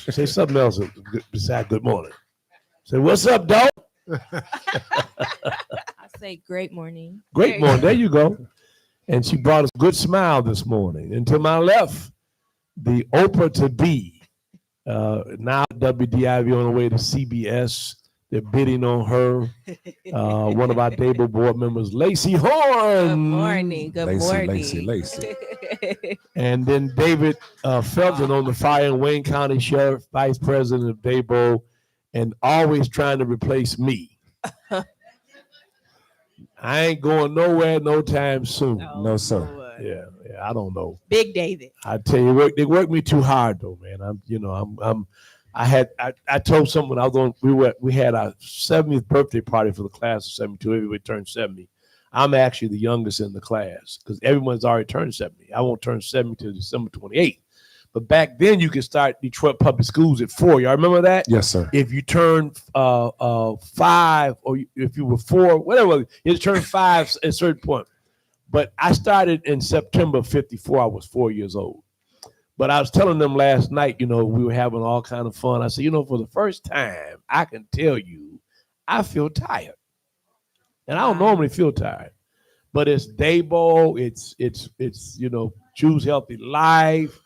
Say something else besides good morning. Say, what's up, dog? I say great morning. Great morning. There you go. And she brought us a good smile this morning. And to my left, the Oprah to be. Now WDIV on the way to CBS. They're bidding on her. One of our Dable board members, Lacey Horn. Good morning. Good morning. Lacey. And then David Felton on the fire in Wayne County Sheriff, Vice President of Dable, and always trying to replace me. I ain't going nowhere no time soon. No, sir. Yeah, I don't know. Big David. I tell you, they worked me too hard though, man. I told someone I was on. We had our 70th birthday party for the class of 72. Everybody turned 70. I'm actually the youngest in the class because everyone's already turned 70. I won't turn 70 till December 28th. But back then, you could start Detroit public schools at 4. Y'all remember that? Yes, sir. If you turned 5, or if you were 4, whatever, you turned 5 at a certain point. But I started in September of 54. I was 4 years old. But I was telling them last night, we were having all kind of fun. I said, for the first time, I can tell you, I feel tired. And I don't normally feel tired. But it's Dable, it's Choose Healthy Life,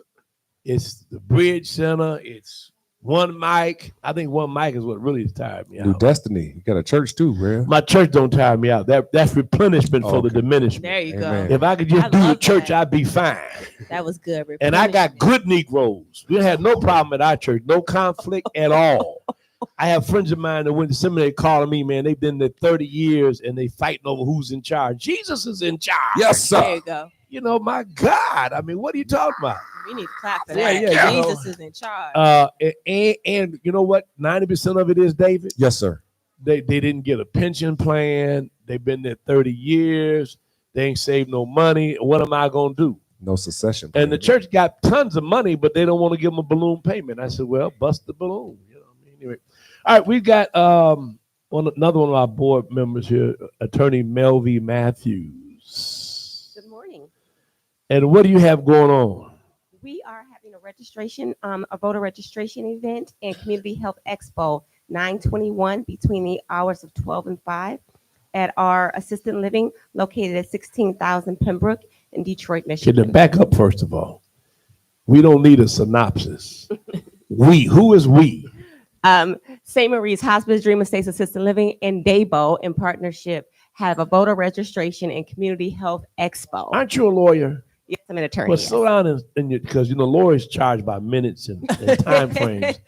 it's the Bridge Center, it's One Mic. I think One Mic is what really tired me out. New Destiny. You got a church too, bro. My church don't tire me out. That's replenishment for the diminishment. There you Amen. go. If I could just do the church, I'd be fine. That was good. And I got good Negroes. We had no problem at our church, no conflict at all. I have friends of mine that went to seminary calling me, man, they've been there 30 years and they fighting over who's in charge. Jesus is in charge. Yes, sir. There you go. My God. I mean, what are you talking about? We need to clap for Yeah, that. yeah, Jesus is in charge. And you know what? 90% of it is, David. Yes, sir. They didn't get a pension plan. They've been there 30 years. They ain't saved no money. What am I going to do? No succession. And the church got tons of money, but they don't want to give them a balloon payment. I said, well, bust the balloon. Anyway. All right, we've got another one of our board members here, Attorney Melvie Matthews. Good morning. And what do you have going on? We are having a voter registration event and Community Health Expo 9/21 between the hours of 12 and 5 at our assisted living located at 16,000 Pembroke in Detroit, Michigan. Can you back up first of all? We don't need a synopsis. Who is we? St. Marie's Hospice Dream Estates Assisted Living and Dabo in partnership have a voter registration and Community Health Expo. Aren't you a lawyer? Yes, I'm an attorney. Well, yes. slow down because lawyers charge by minutes and time frames.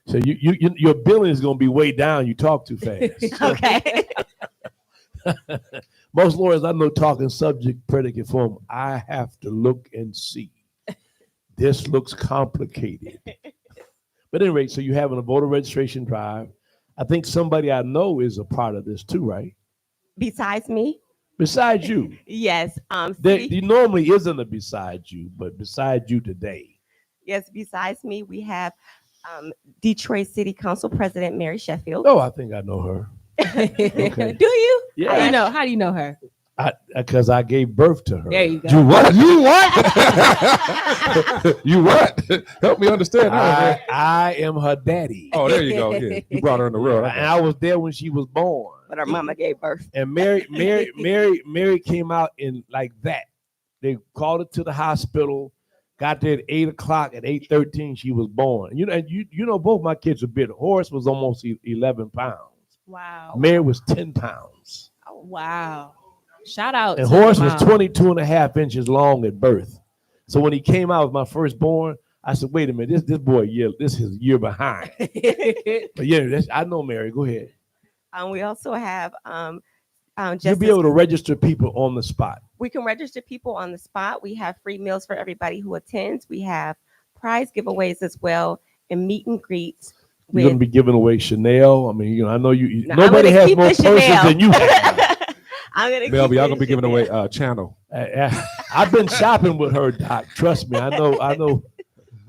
So your billing is going to be way down. You talk too fast. Okay. Most lawyers I know talking subject predicate form. I have to look and see. This looks complicated. But anyway, so you're having a voter registration drive. I think somebody I know is a part of this too, right? Besides me? Besides you. Yes. There normally isn't a besides you, but besides you today. Yes, besides me, we have Detroit City Council President Mary Sheffield. Oh, I think I know her. Okay. Do you? Yeah. How do you know her? Because I gave birth to her. There you go. You what? You what? You what? Help me understand. I am her daddy. Oh, there you go. Yeah. You brought her in the world. And I was there when she was born. But her mama gave birth. And Mary came out in like that. They called her to the hospital, got there at 8:00. At 8:13, she was born. Both my kids are big. Horace was almost 11 pounds. Wow. Mary was 10 pounds. Oh, wow. Shout out. And to Horace the was mom. 22 and a half inches long at birth. So when he came out with my firstborn, I said, wait a minute, this boy, this is a year behind. But yeah, I know Mary. Go ahead. We also have You'll be able to register people on the spot. we can register people on the spot. We have free meals for everybody who attends. We have prize giveaways as well and meet and greets. You're going to be giving away Chanel. I mean, I know you. No, nobody has keep more the purses Chanel. than you have. I'm gonna Melvie, keep y'all it gonna be giving Chanel. away channel. I've been shopping with her, Doc. Trust me. I know.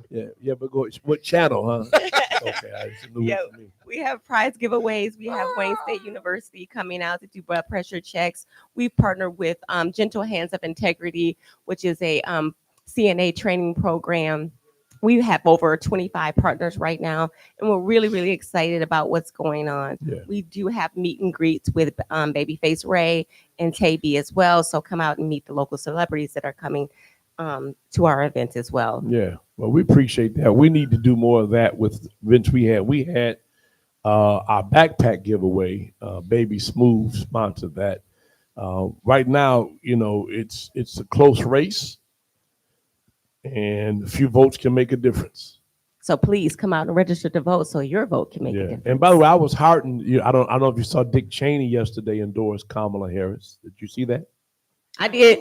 Yeah, but go. What channel, huh? Okay, I just knew Yeah. it for me. We have prize giveaways. We have Wayne State University coming out to do blood pressure checks. We partner with Gentle Hands of Integrity, which is a CNA training program. We have over 25 partners right now, and we're really, really excited about what's going on. Yeah. We do have meet and greets with Babyface Ray and Taby as well. So come out and meet the local celebrities that are coming to our events as well. Yeah. Well, we appreciate that. We need to do more of that with events we had. We had our backpack giveaway. Baby Smooth sponsored that. Right now, it's a close race, and a few votes can make a difference. So please come out and register to vote so your vote can make a Yeah. difference. And by the way, I was heartened. I don't know if you saw Dick Cheney yesterday endorse Kamala Harris. Did you see that? I did.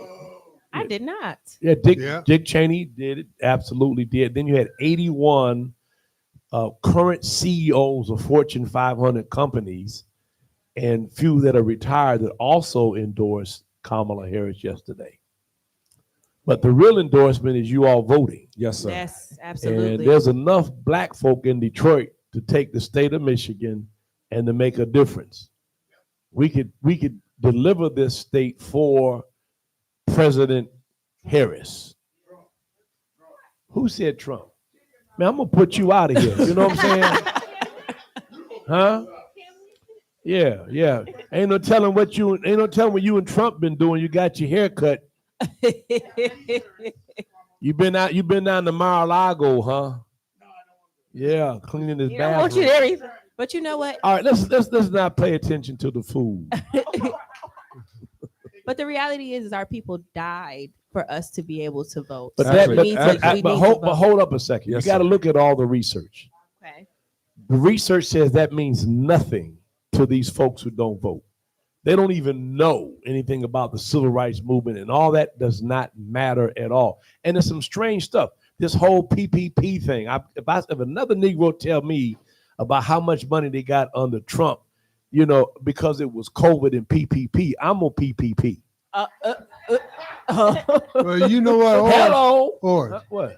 I did not. Yeah, Yeah. Dick Cheney did it. Absolutely did. Then you had 81 current CEOs of Fortune 500 companies and few that are retired that also endorsed Kamala Harris yesterday. But the real endorsement is you all voting. Yes, sir. Yes, And absolutely. there's enough black folk in Detroit to take the state of Michigan and to make a difference. We could deliver this state for President Harris. Who said Trump? Man, I'm gonna put you out of here. You know what I'm saying? Huh? Yeah. Ain't no telling what you and Trump been doing. You got your hair cut. You been down to Mar-a-Lago, huh? Yeah, cleaning his You don't want you bathroom. there either. But you know what? All right, let's not pay attention to the food. But the reality is our people died for us to be able to vote. But So that, we but, need to- we but need hold, to but vote. hold up a second. Yes, you got to sir. look at all the research. Okay. The research says that means nothing to these folks who don't vote. They don't even know anything about the civil rights movement, and all that does not matter at all. And there's some strange stuff. This whole PPP thing. If another Negro tell me about how much money they got under Trump, because it was COVID and PPP, I'm on PPP. Well, you know what? Hello. Or What?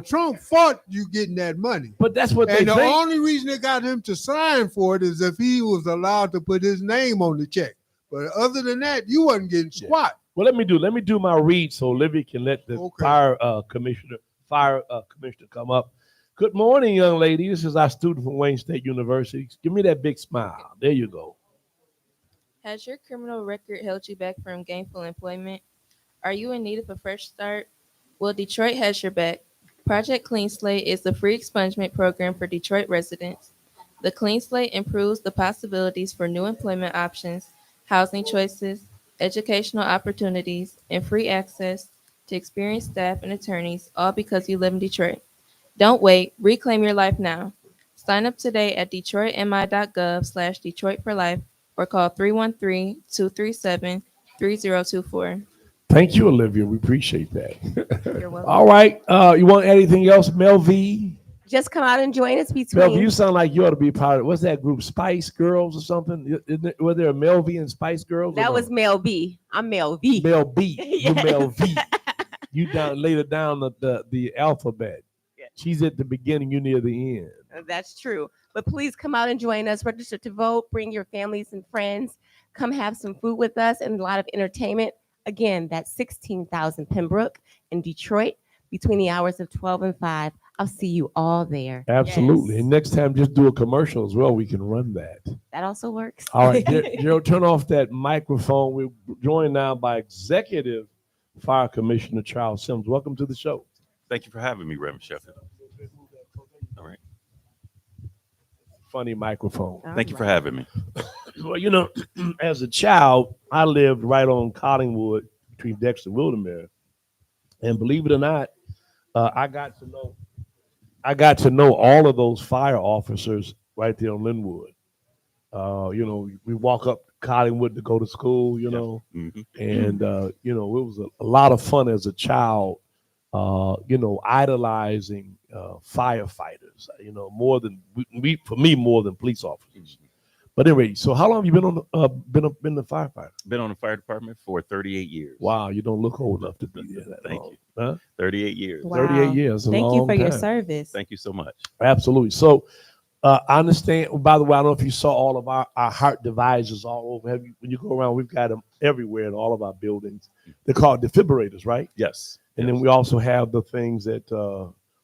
Trump fought you getting that money. But that's what they And the think. only reason they got him to sign for it is if he was allowed to put his name on the check. But other than that, you wasn't getting squat. Well, let me do my read so Olivia can let the Okay. fire commissioner come up. Good morning, young lady. This is our student from Wayne State University. Give me that big smile. There you go. Has your criminal record held you back from gainful employment? Are you in need of a fresh start? Well, Detroit has your back. Project Clean Slate is the free expungement program for Detroit residents. The Clean Slate improves the possibilities for new employment options, housing choices, educational opportunities, and free access to experienced staff and attorneys, all because you live in Detroit. Don't wait. Reclaim your life now. Sign up today at detroitmi.gov/Detroit for Life or call 313-237-3024. Thank you, Olivia. We appreciate that. You're welcome. All right. You want anything else, Mel V? Just come out and join us Mel V, between. you sound like you ought to be part of. What's that group? Spice Girls or something? Was there a Mel V and Spice Girls? That was Mel B. I'm Mel V. Mel B. You Yeah. Mel V. You later down the alphabet. Yeah. She's at the beginning. You near the end. That's true. But please come out and join us. Register to vote. Bring your families and friends. Come have some food with us and a lot of entertainment. Again, that's 16,000 Pembroke in Detroit between the hours of 12 and 5. I'll see you all there. Absolutely. Yes. And next time, just do a commercial as well. We can run that. That also works. All right, Gerald, turn off that microphone. We're joined now by Executive Fire Commissioner Charles Sims. Welcome to the show. Thank you for having me, Reverend Sheffield. All right. Funny microphone. Thank you for having me. Well, as a child, I lived right on Collingwood between Dexter and Wildermere. And believe it or not, I got to know all of those fire officers right there on Linwood. We walk up Collingwood to go to school, Mhm. and it was a lot of fun as a child, idolizing firefighters, more than more than police officers. But anyway, so how long have you been on been a firefighter? Been on the fire department for 38 years. Wow, you don't look old enough to be there that Thank long. you. Huh? 38 years. Wow. 38 years. Thank you for your time. service. Thank you so much. Absolutely. So I understand. By the way, I don't know if you saw all of our heart divisors all over. When you go around, we've got them everywhere in all of our buildings. They're called defibrillators, right? Yes. And then we also have the things that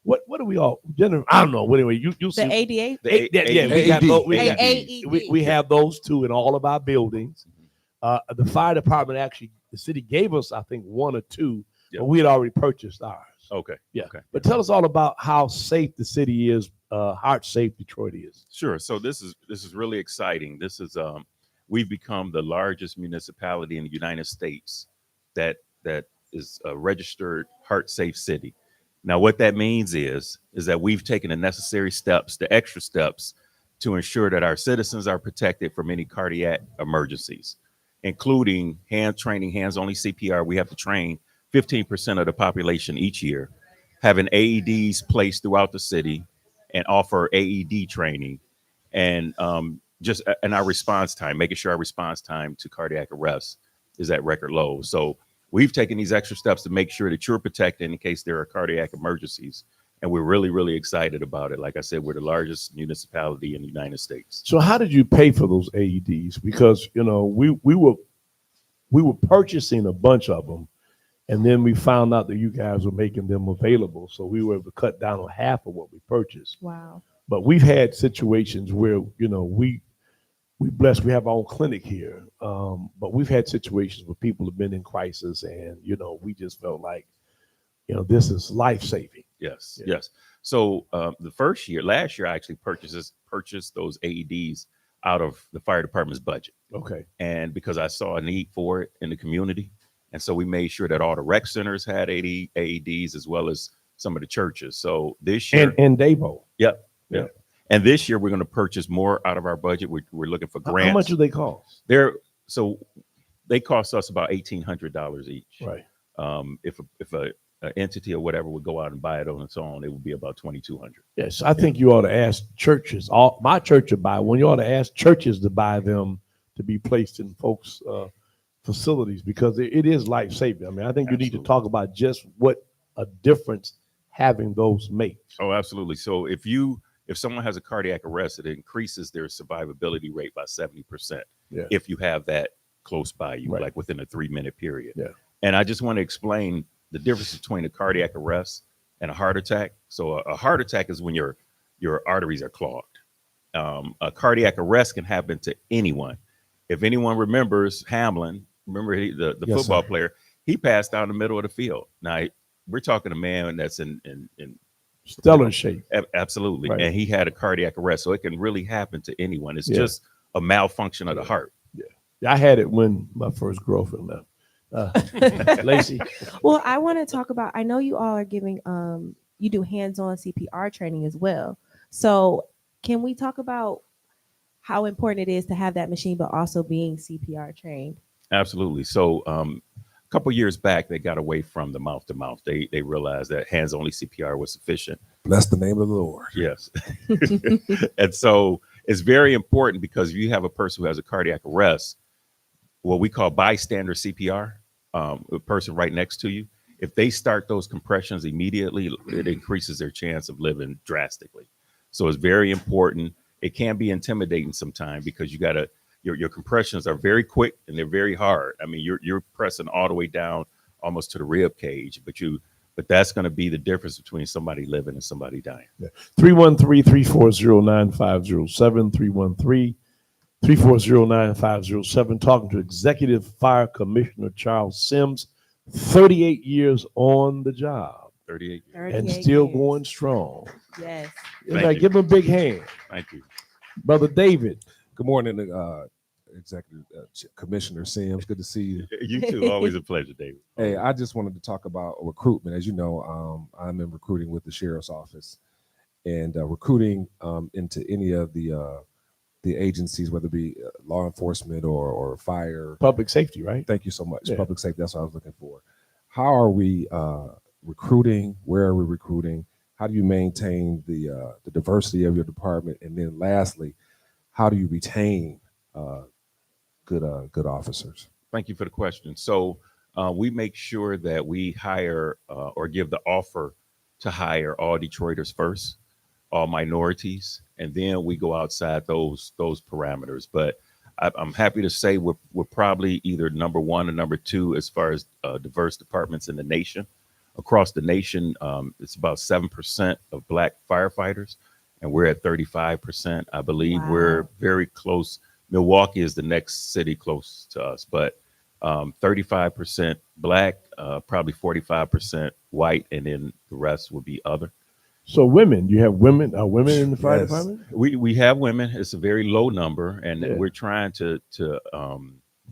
What do we all? Jennifer, I don't know. Anyway, you The see. ADA. Yeah, we got AED. those, AED. we have those two in all of our buildings. The fire department actually, the city gave us, I think, one or two, Yep. but we had already purchased ours. Okay. Yeah. Okay. But tell us all about how safe the city is, how safe Detroit is. Sure. So this is really exciting. This is we've become the largest municipality in the United States that is a registered heart safe city. Now, what that means is that we've taken the necessary steps, the extra steps, to ensure that our citizens are protected from any cardiac emergencies, including hands-only CPR. We have to train 15% of the population each year, having AEDs placed throughout the city, and offer AED training, and just and our response time, making sure our response time to cardiac arrest is at record low. So we've taken these extra steps to make sure that you're protected in case there are cardiac emergencies. And we're really, really excited about it. Like I said, we're the largest municipality in the United States. So how did you pay for those AEDs? Because we were purchasing a bunch of them, and then we found out that you guys were making them available. So we were able to cut down on half of what we purchased. Wow. But we've had situations where we blessed. We have our own clinic here, but we've had situations where people have been in crisis, and we just felt like this is life saving. Yes, Yeah. yes. So last year, I actually purchased those AEDs out of the fire department's budget. Okay. And because I saw a need for it in the community. And so we made sure that all the rec centers had AEDs as well as some of the churches. So this year. And Davo. Yep. Yeah. Yeah. And this year we're going to purchase more out of our budget. We're looking for grants. How much do they cost? They cost us about $1,800 each. Right. If a entity or whatever would go out and buy it on its own, it would be about $2,200. Yes, I think you ought to ask churches. My church would buy one. You ought to ask churches to buy them to be placed in folks' facilities, because it is life saving. I mean, I think you need to Absolutely. talk about just what a difference having those makes. Oh, absolutely. So if someone has a cardiac arrest, it increases their survivability rate by 70%. Yeah. If you have that close by you, Right. like within a 3-minute period. Yeah. And I just want to explain the difference between a cardiac arrest and a heart attack. So a heart attack is when your arteries are clogged. A cardiac arrest can happen to anyone. If anyone remembers Hamlin, the Yes, football sir. player, he passed out in the middle of the field. Now we're talking a man that's in Stellar shape. absolutely, Right. and he had a cardiac arrest, so it can really happen to anyone. It's Yeah. just a malfunction of the heart. I had it when my first girlfriend left. Lacey. Well, I want to talk about, I know you all are giving, you do hands-on CPR training as well. So can we talk about how important it is to have that machine, but also being CPR trained? Absolutely. So a couple years back, they got away from the mouth to mouth. They realized that hands-only CPR was sufficient. Bless the name of the Lord. Yes. And so it's very important, because if you have a person who has a cardiac arrest, what we call bystander CPR, a person right next to you, if they start those compressions immediately, it increases their chance of living drastically. So it's very important. It can be intimidating sometimes, because your compressions are very quick and they're very hard. I mean, you're pressing all the way down almost to the rib cage, but that's going to be the difference between somebody living and somebody dying. 313-340-9507, 340-9507, talking to Executive Fire Commissioner Charles Sims, 38 years on the job 38 years. 38 and still years. going strong. Yes. Everybody you. give him a big hand. Thank you. Brother David. Good morning, Executive Commissioner Sims. Good to see you. You too. Always a pleasure, David. Hey, I just wanted to talk about recruitment. As you know, I'm in recruiting with the Sheriff's Office, and recruiting into any of the agencies, whether it be law enforcement or fire. Public safety, right? Thank you so much. Yeah. Public safety, that's what I was looking for. How are we recruiting? Where are we recruiting? How do you maintain the diversity of your department? And then lastly, how do you retain good officers? Thank you for the question. So we make sure that we hire or give the offer to hire all Detroiters first, all minorities, and then we go outside those parameters. But I'm happy to say we're probably either number one or number two as far as diverse departments in the nation. across the nation, it's about 7% of Black firefighters, and we're at 35%. I believe we're Wow. very close. Milwaukee is the next city close to us, but 35% Black, probably 45% white, and then the rest would be other. So women, you have women, are women in the fire Yes. department? We have women. It's a very low number, and Yeah. we're trying to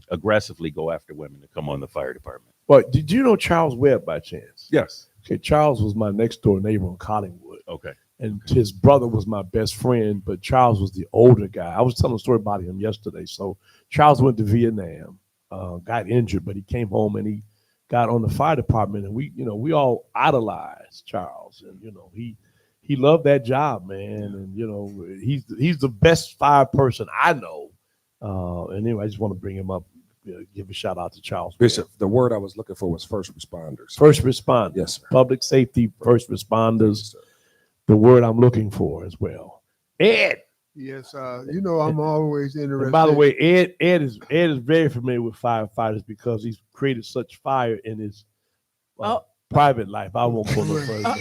aggressively go after women to come on the fire department. But did you know Charles Webb by chance? Yes. Okay, Charles was my next door neighbor in Collingwood. Okay. And his brother was my best friend, but Charles was the older guy. I was telling a story about him yesterday. So Charles went to Vietnam, got injured, but he came home and he got on the fire department, and we all idolized Charles, and he loved that job, man, and he's the best fire person I know. And anyway, I just want to bring him up, give a shout out to Charles Bishop, the word I was looking for was first responders. First responders, Yes, sir. public safety, first responders. Yes, sir. The word I'm looking for as well. Ed. Yes, I'm always interested. And by the way, Ed is very familiar with firefighters because he's created such fire in his private life. I won't go no further.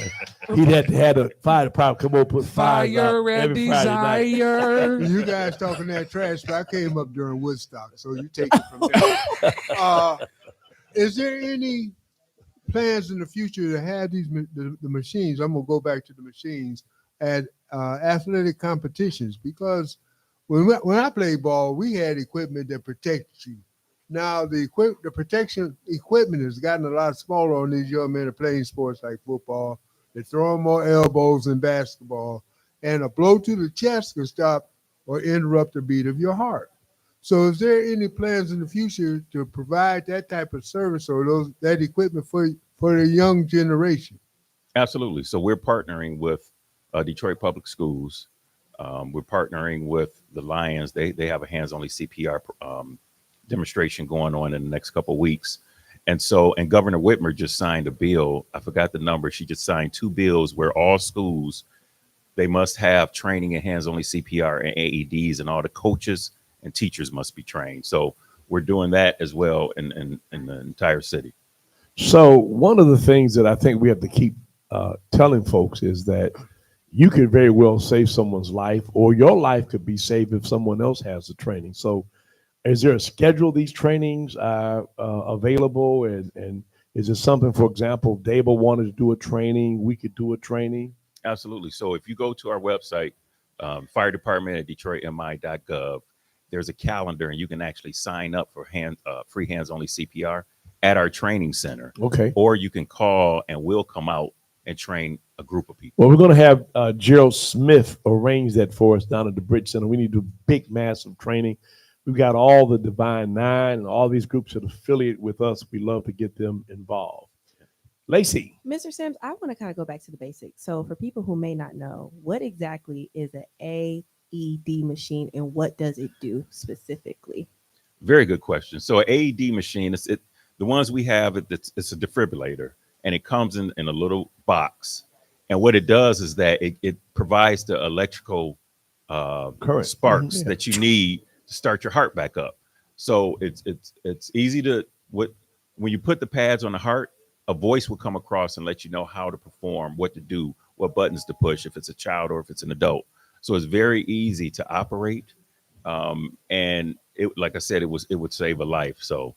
He'd have to have a fire department come over and put fires out Fire and every Friday night. desire. you guys talking that trash, but I came up during Woodstock, so you take it from there. Is there any plans in the future to have the machines? I'm gonna go back to the machines at athletic competitions, because when I played ball, we had equipment that protects you. Now the protection equipment has gotten a lot smaller on these young men that playing sports like football. They're throwing more elbows than basketball, and a blow to the chest can stop or interrupt the beat of your heart. So is there any plans in the future to provide that type of service or that equipment for the young generation? Absolutely. So we're partnering with Detroit Public Schools. We're partnering with the Lions. They have a hands-only CPR demonstration going on in the next couple of weeks. And Governor Whitmer just signed a bill. I forgot the number. She just signed 2 bills where all schools, they must have training in hands-only CPR and AEDs, and all the coaches and teachers must be trained. So we're doing that as well in the entire city. So one of the things that I think we have to keep telling folks is that you could very well save someone's life, or your life could be saved if someone else has the training. So is there a schedule these trainings available? And is it something, for example, if Dable wanted to do a training, we could do a training? Absolutely. So if you go to our website, fire department at detroitmi.gov, there's a calendar, and you can actually sign up for free hands-only CPR at our training center. Okay. Or you can call and we'll come out and train a group of people. Well, we're going to have Gerald Smith arrange that for us down at the Bridge Center. We need to do big, massive training. We've got all the Divine Nine and all these groups that affiliate with us. We love to get them involved. Lacey. Mr. Sims, I want to kind of go back to the basics. So for people who may not know, what exactly is an AED machine and what does it do specifically? Very good question. So an AED machine, the ones we have, it's a defibrillator, and it comes in a little box. And what it does is that it provides the electrical Current. sparks Yeah. that you need to start your heart back up. So it's easy when you put the pads on the heart, a voice will come across and let you know how to perform, what to do, what buttons to push, if it's a child or if it's an adult. So it's very easy to operate. And like I said, it would save a life. So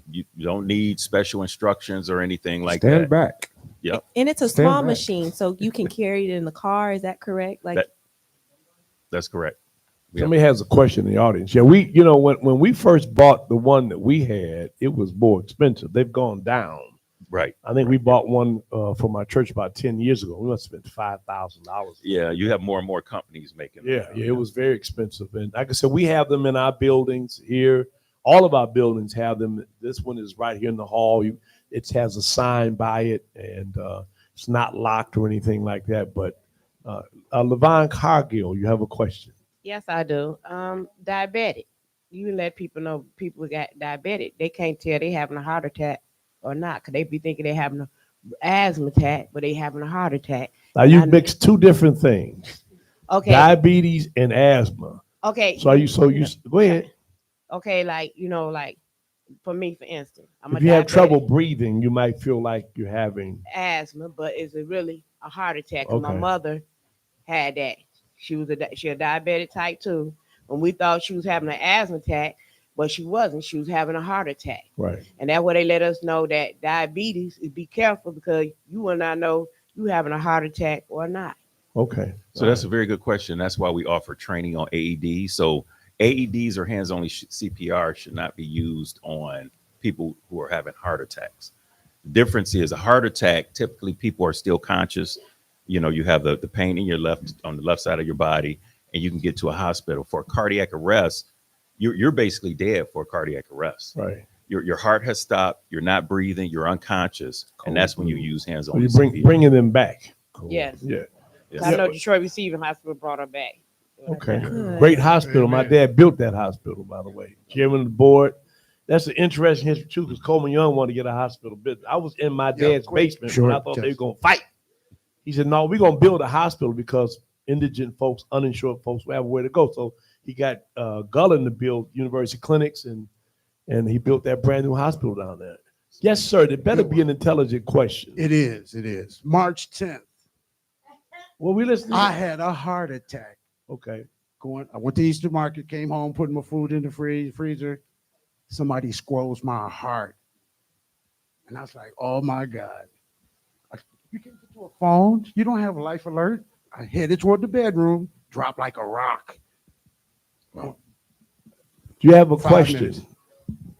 you don't need special instructions or anything like that. Stand back. Yep. And it's a Stand small back. machine, so you can carry it in the car. Is that correct? That's correct. Yeah. Somebody has a question in the audience. Yeah, when we first bought the one that we had, it was more expensive. They've gone down. Right. I think we bought one for my church about 10 years ago. We must have spent $5,000. Yeah, you have more and more companies making them. Yeah, it was very expensive. And like I said, we have them in our buildings here. All of our buildings have them. This one is right here in the hall. It has a sign by it, and it's not locked or anything like that. But Levon Cargill, you have a question. Yes, I do. Diabetic. You let people know people got diabetic. They can't tell they having a heart attack or not, because they be thinking they having an asthma attack, but they having a heart attack. Now you mixed 2 different things: Okay. diabetes and asthma. Okay. So you go ahead. Okay, like For me, for instance, I'm If a you have diabetic, trouble breathing, you might feel like you're having. asthma, but is it really a heart attack? 'Cause my Okay. mother had that. She was a diabetic type 2, and we thought she was having an asthma attack, but she wasn't. She was having a heart attack. Right. And that's where they let us know that diabetes is be careful because you will not know you having a heart attack or not. Okay. So that's a very good question. That's why we offer training on AEDs. So AEDs or hands-only CPR should not be used on people who are having heart attacks. The difference is a heart attack, typically people are still conscious. You know, you have the pain in your on the left side of your body, and you can get to a hospital. For cardiac arrest, you're basically dead for cardiac arrest. Right. Your heart has stopped, you're not breathing, you're unconscious, and that's when you use So hands-on you CPR. bringing them back. Yes. Yeah. Yes. I know Detroit Receiving Hospital brought her back. Okay. Good. Great hospital. My Amen. dad built that hospital, by the way. Chairman of the board. That's an interesting history too, because Coleman Young wanted to get a hospital built. I was in my Yeah, dad's quick, basement when I short, thought they were just- gonna fight. He said, "No, we're gonna build a hospital because indigent folks, uninsured folks will have a way to go." So he got Gullen to build university clinics, and he built that brand new hospital down there. Yes, sir. There better be an intelligent question. It is. It is. March 10th, Well, we listen. I had a heart attack. Okay. I went to Easter Market, came home, put my food in the freezer. Somebody squirrels my heart. And I was like, oh my God. You can't get to a phone. You don't have a life alert. I headed toward the bedroom, dropped like a rock. Do you have a 5 question? minutes.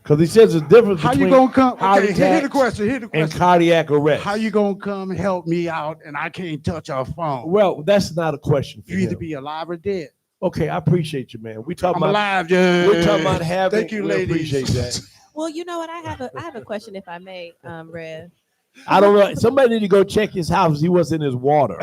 Because he says the difference How between you gonna come? heart Okay, here the attacks question. Here the and question. cardiac arrest. How you gonna come help me out and I can't touch a phone? Well, that's not a question for You either him. be alive or dead. Okay, I appreciate you, man. We talking I'm about alive, yeah. we're talking about having. Thank you, we ladies. appreciate that. Well, you know what? I have a question, if I may, Rev. I don't know. Somebody need to go check his house. He was in his water.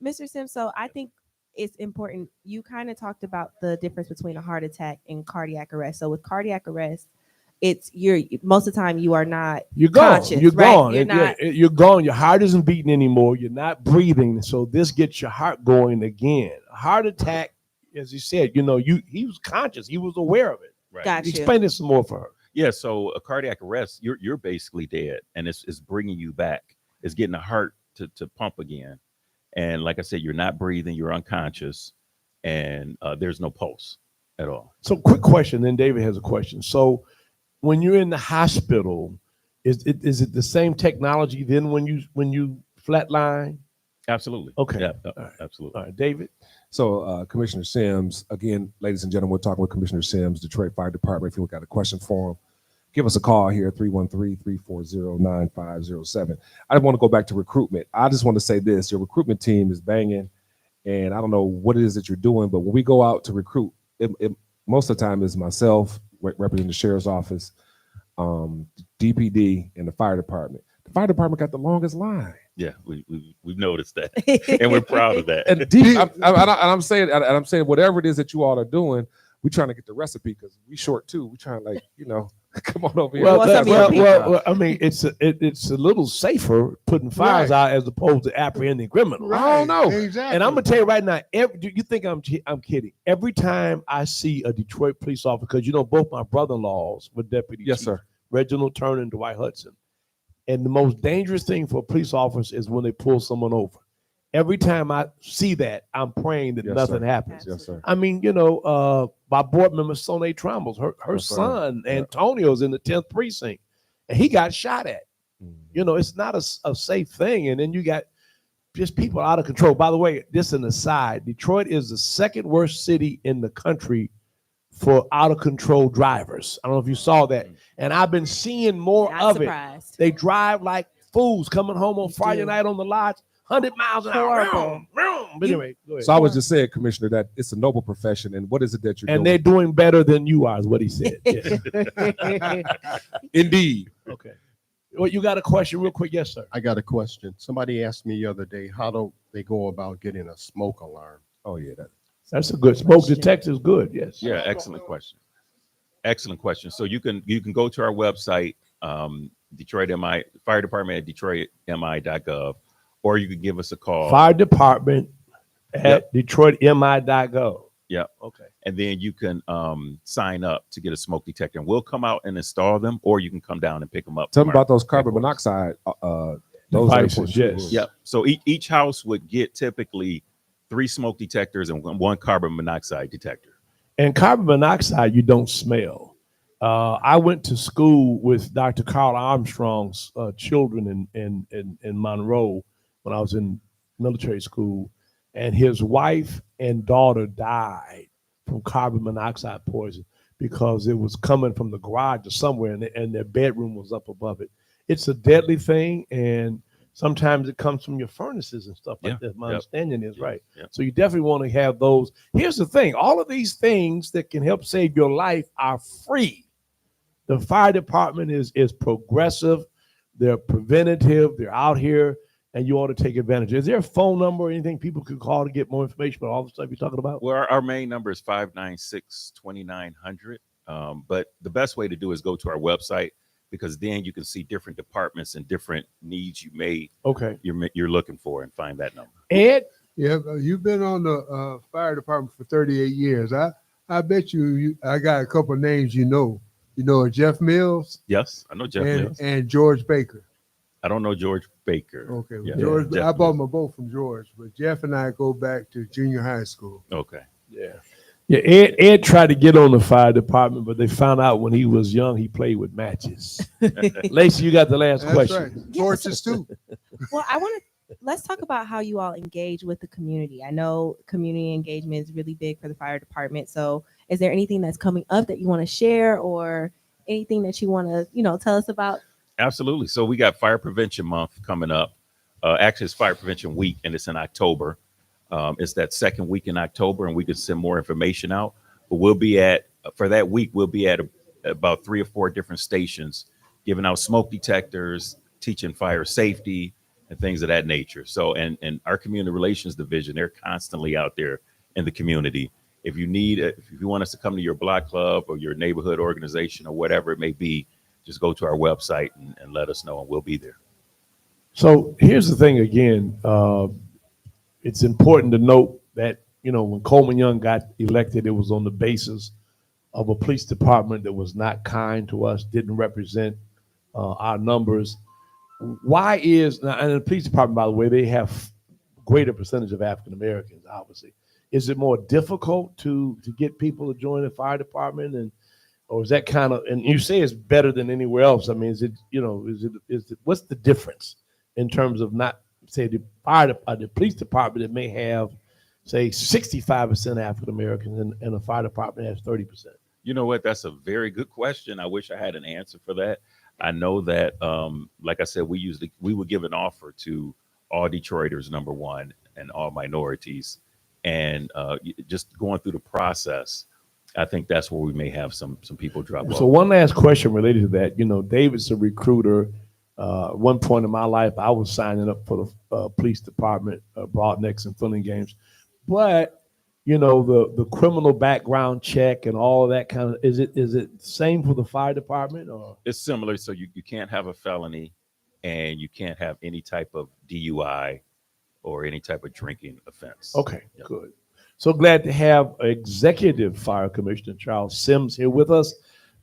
Mr. Sims, so I think it's important. You kind of talked about the difference between a heart attack and cardiac arrest. So with cardiac arrest, it's most of the time you are not You're gone. conscious, You're right? gone. You're not. You're gone. Your heart isn't beating anymore. You're not breathing. So this gets your heart going again. A heart attack, as you said, he was conscious. He was aware of it. Right. Got you. Explain this some more for her. Yeah, so a cardiac arrest, you're basically dead, and it's bringing you back. It's getting the heart to pump again, and like I said, you're not breathing, you're unconscious, and there's no pulse at all. So quick question. Then David has a question. So when you're in the hospital, is it the same technology then when you flatline? Absolutely. Okay. Yeah, All right. absolutely. All right, David. So, Commissioner Sims, again, ladies and gentlemen, we're talking with Commissioner Sims, Detroit Fire Department. If you've got a question for him, give us a call here, 313-340-9507. I want to go back to recruitment. I just want to say this. Your recruitment team is banging, and I don't know what it is that you're doing, but when we go out to recruit, it most of the time is myself, representing the sheriff's office, DPD, and the fire department. The fire department got the longest line. Yeah, we've noticed that, and we're proud of that. And I'm saying whatever it is that you all are doing, we're trying to get the recipe because we short too. We trying to come on over here. Well, I mean, it's a little safer putting fires out as opposed to apprehending criminals. I don't know. Exactly. And I'm gonna tell you right now, do you think I'm kidding? Every time I see a Detroit police officer, because both my brother-in-laws were deputy Yes, chiefs, sir. Reginald Turner and Dwight Hudson. And the most dangerous thing for a police officer is when they pull someone over. Every time I see that, I'm praying that Yes, nothing sir. happens. Yes, sir. I mean, my board member Sonia Trombles, her Yes, sir. son Yeah. Antonio's in the 10th precinct, and he got shot at. Mhm. It's not a safe thing. And then you got just people out of control. By the way, just an aside, Detroit is the second worst city in the country for out of control drivers. I don't know if you saw that. And I've been seeing more Not of surprised. it. They drive like fools coming home on They Friday do. night on the lodge, 100 miles an hour. Horrible. But anyway, go ahead. So I was just saying, Commissioner, that it's a noble profession. And what is it that you're And doing? they're doing better than you are, is what he said. Yes. Indeed. Okay. Well, you got a question real quick? Yes, sir. I got a question. Somebody asked me the other day, how do they go about getting a smoke alarm? Oh, yeah. That's a good smoke detector is good. Yes. Yeah, excellent question. Excellent question. So you can go to our website, Detroit MI Fire Department at DetroitMI.gov, or you can give us a call. Fire department at DetroitMI.gov. Yeah. Okay. And then you can sign up to get a smoke detector, and we'll come out and install them, or you can come down and pick them up. Tell me from our about those carbon headquarters. monoxide. Those are Devices, important too. yes. Yep. So each house would get typically 3 smoke detectors and 1 carbon monoxide detector. And carbon monoxide, you don't smell. I went to school with Dr. Carl Armstrong's children in Monroe when I was in military school, and his wife and daughter died from carbon monoxide poison because it was coming from the garage or somewhere, and their bedroom was up above it. It's a deadly thing, and sometimes it comes from your furnaces and stuff like Yeah. that. My Yep. understanding is Yep. right. Yep. So you definitely want to have those. Here's the thing: all of these things that can help save your life are free. The fire department is progressive. They're preventative. They're out here, and you ought to take advantage. Is there a phone number or anything people could call to get more information about all the stuff you're talking about? Well, our main number is 596-2900. But the best way to do is go to our website, because then you can see different departments and different needs you're looking for, and find that number. Ed? Yeah, you've been on the fire department for 38 years. I bet I got a couple of names you know. You know Jeff Mills? Yes, I know Jeff Mills. And George Baker. I don't know George Baker. Okay, Yeah. George. Jeff I bought Mills. my boat from George, but Jeff and I go back to junior high school. Okay. Yeah, Ed tried to get on the fire department, but they found out when he was young he played with matches. Lacey, you got the last That's question. right. Torches too. Well, let's talk about how you all engage with the community. I know community engagement is really big for the fire department. So is there anything that's coming up that you want to share, or anything that you want to, tell us about? Absolutely. So we got Fire Prevention Month coming up. Actually, it's Fire Prevention Week, and it's in October. It's that second week in October, and we can send more information out. But for that week, we'll be at about 3 or 4 different stations, giving out smoke detectors, teaching fire safety, and things of that nature. So, and our community relations division, they're constantly out there in the community. If you want us to come to your block club or your neighborhood organization or whatever it may be, just go to our website and let us know, and we'll be there. So here's the thing again. It's important to note that, when Coleman Young got elected, it was on the basis of a police department that was not kind to us, didn't represent our numbers. Why is, and the police department, by the way, they have greater percentage of African Americans, obviously. Is it more difficult to get people to join the fire department, or is that kind of, and you say it's better than anywhere else? I mean, is it what's the difference in terms of, not say the police department that may have, say, 65% African Americans, and the fire department has 30%? You know what? That's a very good question. I wish I had an answer for that. I know that, like I said, we would give an offer to all Detroiters, number one, and all minorities. And just going through the process, I think that's where we may have some people drop off. So one last question related to that. David's a recruiter. At one point in my life, I was signing up for the police department, Broadnecks and Filling Games. But, the criminal background check and all of that kind of, is it the same for the fire department, or? It's similar. So you can't have a felony, and you can't have any type of DUI or any type of drinking offense. Okay, good. So glad to have Executive Fire Commissioner Charles Sims here with us.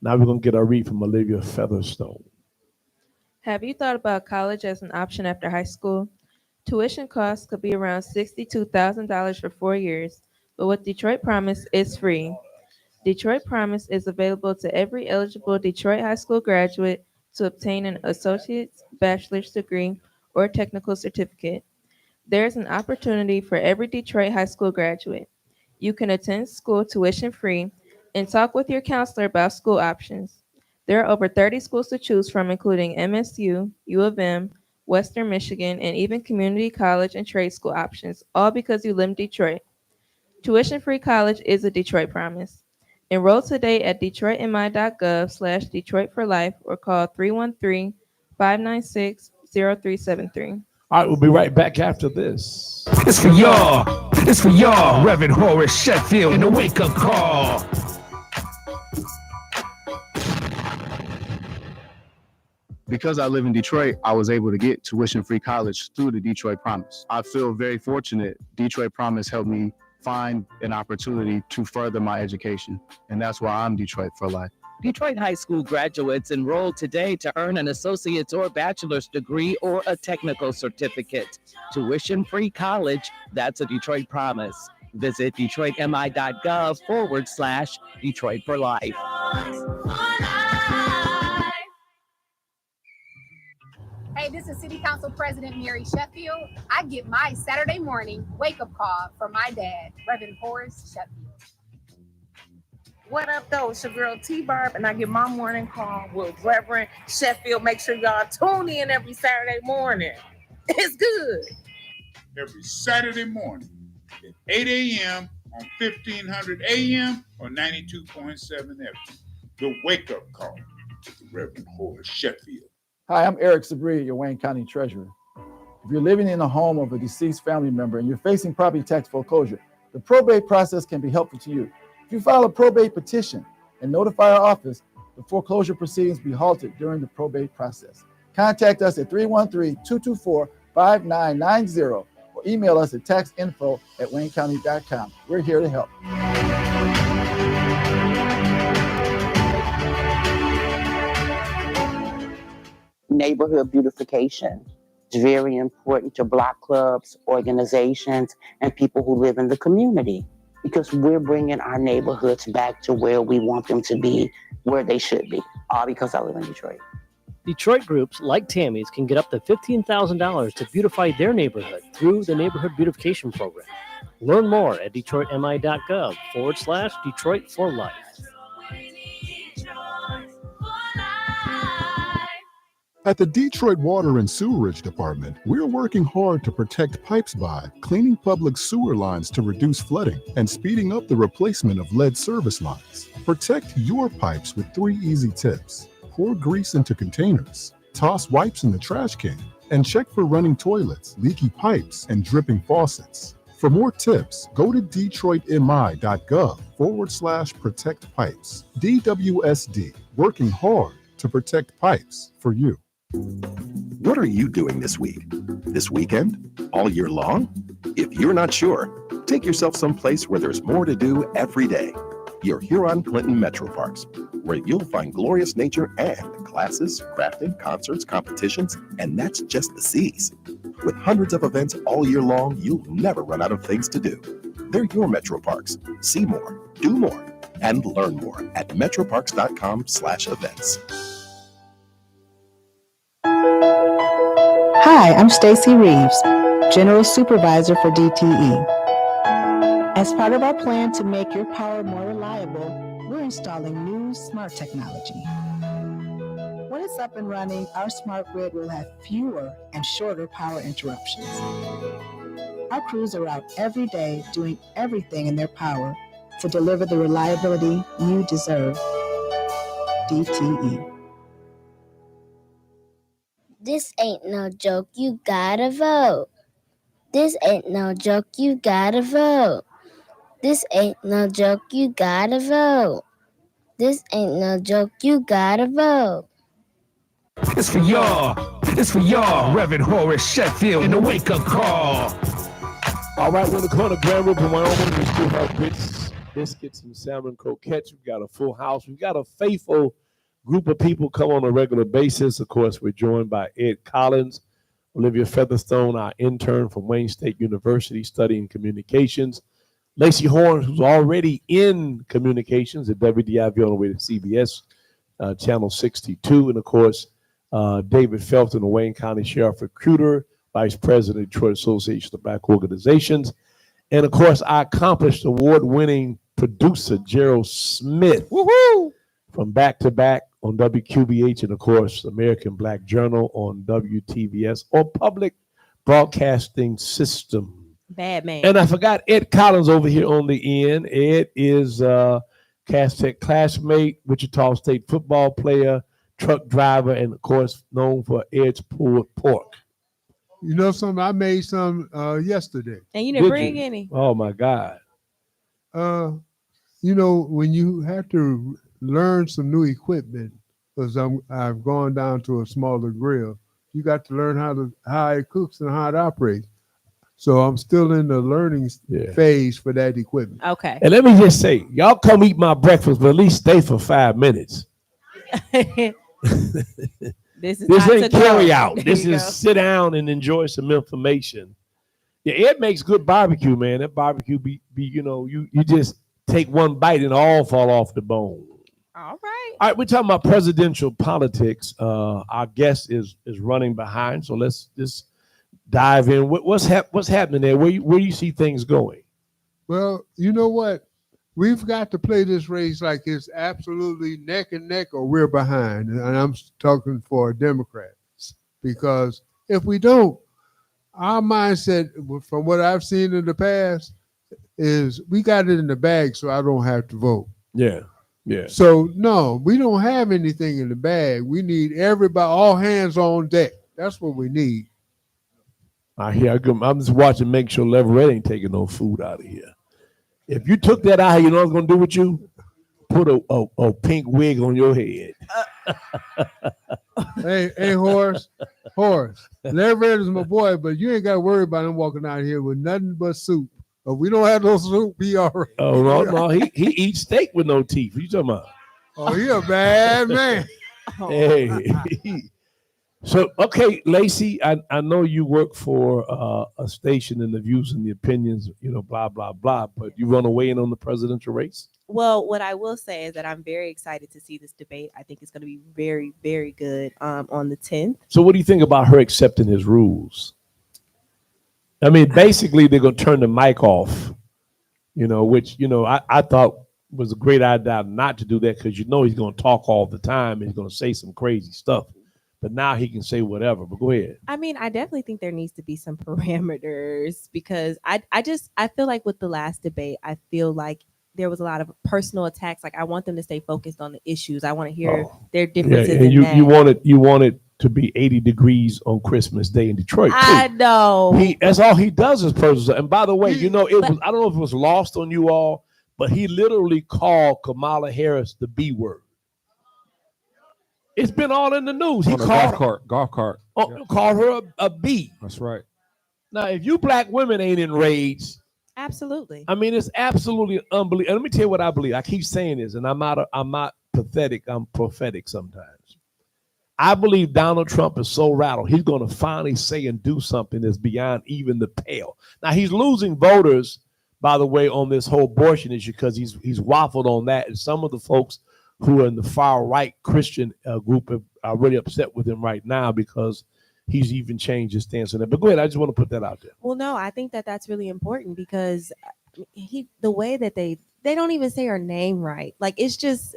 Now we're going to get our read from Olivia Featherstone. Have you thought about college as an option after high school? Tuition costs could be around $62,000 for 4 years, but with Detroit Promise, it's free. Detroit Promise is available to every eligible Detroit high school graduate to obtain an associate's, bachelor's degree, or technical certificate. There's an opportunity for every Detroit high school graduate. You can attend school tuition free and talk with your counselor about school options. There are over 30 schools to choose from, including MSU, U of M, Western Michigan, and even community college and trade school options, all because you live in Detroit. Tuition-free college is a Detroit Promise. Enroll today at detroitmi.gov/Detroit for Life, or call 313-596-0373. All right, we'll be right back after this. It's for y'all. It's for y'all. Reverend Horace Sheffield and the wake up call. Because I live in Detroit, I was able to get tuition-free college through the Detroit Promise. I feel very fortunate. Detroit Promise helped me find an opportunity to further my education. And that's why I'm Detroit for life. Detroit High School graduates enroll today to earn an associate's or bachelor's degree or a technical certificate. Tuition-free college, that's a Detroit promise. Visit detroitmi.gov/Detroit for life. Hey, this is City Council President Mary Sheffield. I get my Saturday morning wake-up call from my dad, Reverend Horace Sheffield. What up, though? It's your girl T-Barb, and I get my morning call with Reverend Sheffield. Make sure y'all tune in every Saturday morning. It's good. Every Saturday morning at 8 a.m. on 1500 a.m. or 92.7 FM. The wake-up call with the Reverend Horace Sheffield. Hi, I'm Eric Sabria, your Wayne County Treasurer. If you're living in a home of a deceased family member and you're facing property tax foreclosure, the probate process can be helpful to you. If you file a probate petition and notify our office, the foreclosure proceedings be halted during the probate process. Contact us at 313-224-5990 or email us at taxinfo@waynecounty.com. We're here to help. Neighborhood beautification. It's very important to block clubs, organizations, and people who live in the community, because we're bringing our neighborhoods back to where we want them to be, where they should be, all because I live in Detroit. Detroit groups like Tammy's can get up to $15,000 to beautify their neighborhood through the Neighborhood Beautification Program. Learn more at detroitmi.gov/Detroit for life. At the Detroit Water and Sewerage Department, we're working hard to protect pipes by cleaning public sewer lines to reduce flooding and speeding up the replacement of lead service lines. Protect your pipes with 3 easy tips. Pour grease into containers, toss wipes in the trash can, and check for running toilets, leaky pipes, and dripping faucets. For more tips, go to detroitmi.gov/protect pipes. DWSD, working hard to protect pipes for you. What are you doing this week? This weekend? All year long? If you're not sure, take yourself someplace where there's more to do every day. Your Huron-Clinton Metro Parks, where you'll find glorious nature and classes, crafting, concerts, competitions, and that's just the C's. With hundreds of events all year long, you'll never run out of things to do. They're your Metro Parks. See more, do more, and learn more at metroparks.com/events. Hi, I'm Stacy Reeves, General Supervisor for DTE. As part of our plan to make your power more reliable, we're installing new smart technology. When it's up and running, our smart grid will have fewer and shorter power interruptions. Our crews are out every day doing everything in their power to deliver the reliability you deserve. DTE. This ain't no joke, you gotta vote. This ain't no joke, you gotta vote. This ain't no joke, you gotta vote. This ain't no joke, you gotta vote. It's for y'all. It's for y'all, Reverend Horace Sheffield in the wake-up call. All right, we're in the corner, Grand River, Wyoming. We still have grits, biscuits, and salmon croquettes. We've got a full house. We've got a faithful group of people come on a regular basis. Of course, we're joined by Ed Collins, Olivia Featherstone, our intern from Wayne State University studying communications, Lacey Horn, who's already in communications at WDIV on the way to CBS, Channel 62, and of course, David Felton, the Wayne County Sheriff Recruiter, Vice President of Detroit Association of Black Organizations, and of course, our accomplished award-winning producer, Gerald Smith. Woohoo! From Back to Back on WQBH and, of course, American Black Journal on WTVS or Public Broadcasting System. Bad man. And I forgot Ed Collins over here on the end. Ed is Cass Tech classmate, Wichita State football player, truck driver, and, of course, known for Ed's pulled pork. You know something? I made some yesterday. And you didn't bring any. Oh, my God. You know, when you have to learn some new equipment, because I've gone down to a smaller grill, you got to learn how it cooks and how it operates. So I'm still in the learning phase for that equipment. Okay. And let me just say, y'all come eat my breakfast, but at least stay for 5 minutes. This This not ain't to carry go. out. There This you is go. sit down and enjoy some information. Yeah, it makes good barbecue, man. That barbecue be you just take one bite and all fall off the bone. All right. All right, we're talking about presidential politics. Our guest is running behind, so let's just dive in. What's happening there? Where do you see things going? Well, you know what? We've got to play this race like it's absolutely neck and neck or we're behind. And I'm talking for Democrats. Because if we don't, our mindset, from what I've seen in the past, is we got it in the bag so I don't have to vote. Yeah. Yeah. So, no, we don't have anything in the bag. We need everybody, all hands on deck. That's what we need. I hear. I'm just watching, make sure Leverett ain't taking no food out of here. If you took that out, you know what I was gonna do with you? Put a pink wig on your head. Hey, Horace, Leverett is my boy, but you ain't got to worry about him walking out here with nothing but soup. If we don't have no soup, he all right. Oh no, he eats steak with no teeth. What you talking about? Oh, he a bad man. Hey. So, okay, Lacey, I know you work for a station and the views and the opinions, blah, blah, blah, but you want to weigh in on the presidential race? Well, what I will say is that I'm very excited to see this debate. I think it's going to be very, very good on the 10th. So what do you think about her accepting his rules? I mean, basically, they're going to turn the mic off, which, I thought was a great idea not to do that because he's going to talk all the time and he's going to say some crazy stuff. But now he can say whatever. But go ahead. I mean, I definitely think there needs to be some parameters because I feel like with the last debate, I feel like there was a lot of personal attacks. Like I want them to stay focused on the issues. I want to hear their differences. Yeah, and in that. you want it to be 80 degrees on Christmas Day in Detroit. Too. I know. That's all he does is personal. And by the way, it was I don't know if it was lost on you all, but he literally called Kamala Harris the B word. It's been all in the news. He called golf cart. Called her a B. That's right. Now, if you black women ain't enraged, absolutely. I mean, it's absolutely unbelievable. And let me tell you what I believe. I keep saying this, and I'm not pathetic. I'm prophetic sometimes. I believe Donald Trump is so rattled. He's going to finally say and do something that's beyond even the pale. Now, he's losing voters, by the way, on this whole abortion issue because he's waffled on that, and some of the folks who are in the far right Christian group are really upset with him right now because he's even changed his stance on that. But go ahead, I just want to put that out there. Well, no, I think that that's really important because the way that they don't even say her name right. Like it's just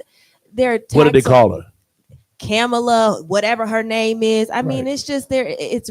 they're what did they call her? Kamala, whatever her name is. I mean, it's just it's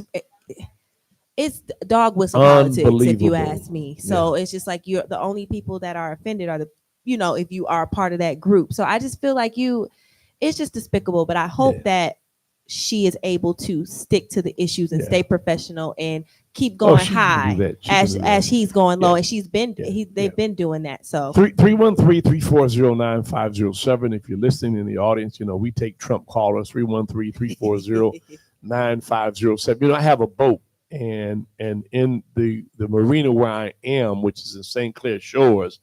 dog whistle politics, if you ask me. So it's just like you're the only people that are offended are the if you are a part of that group. So I just feel like it's just despicable, but I hope that she is able to stick to the issues and stay professional and keep going high as he's going low. And they've been doing that. So 313-340-9507. If you're listening in the audience, we take Trump callers 313-340-9507. I have a boat and in the marina where I am, which is in St. Clair Shores,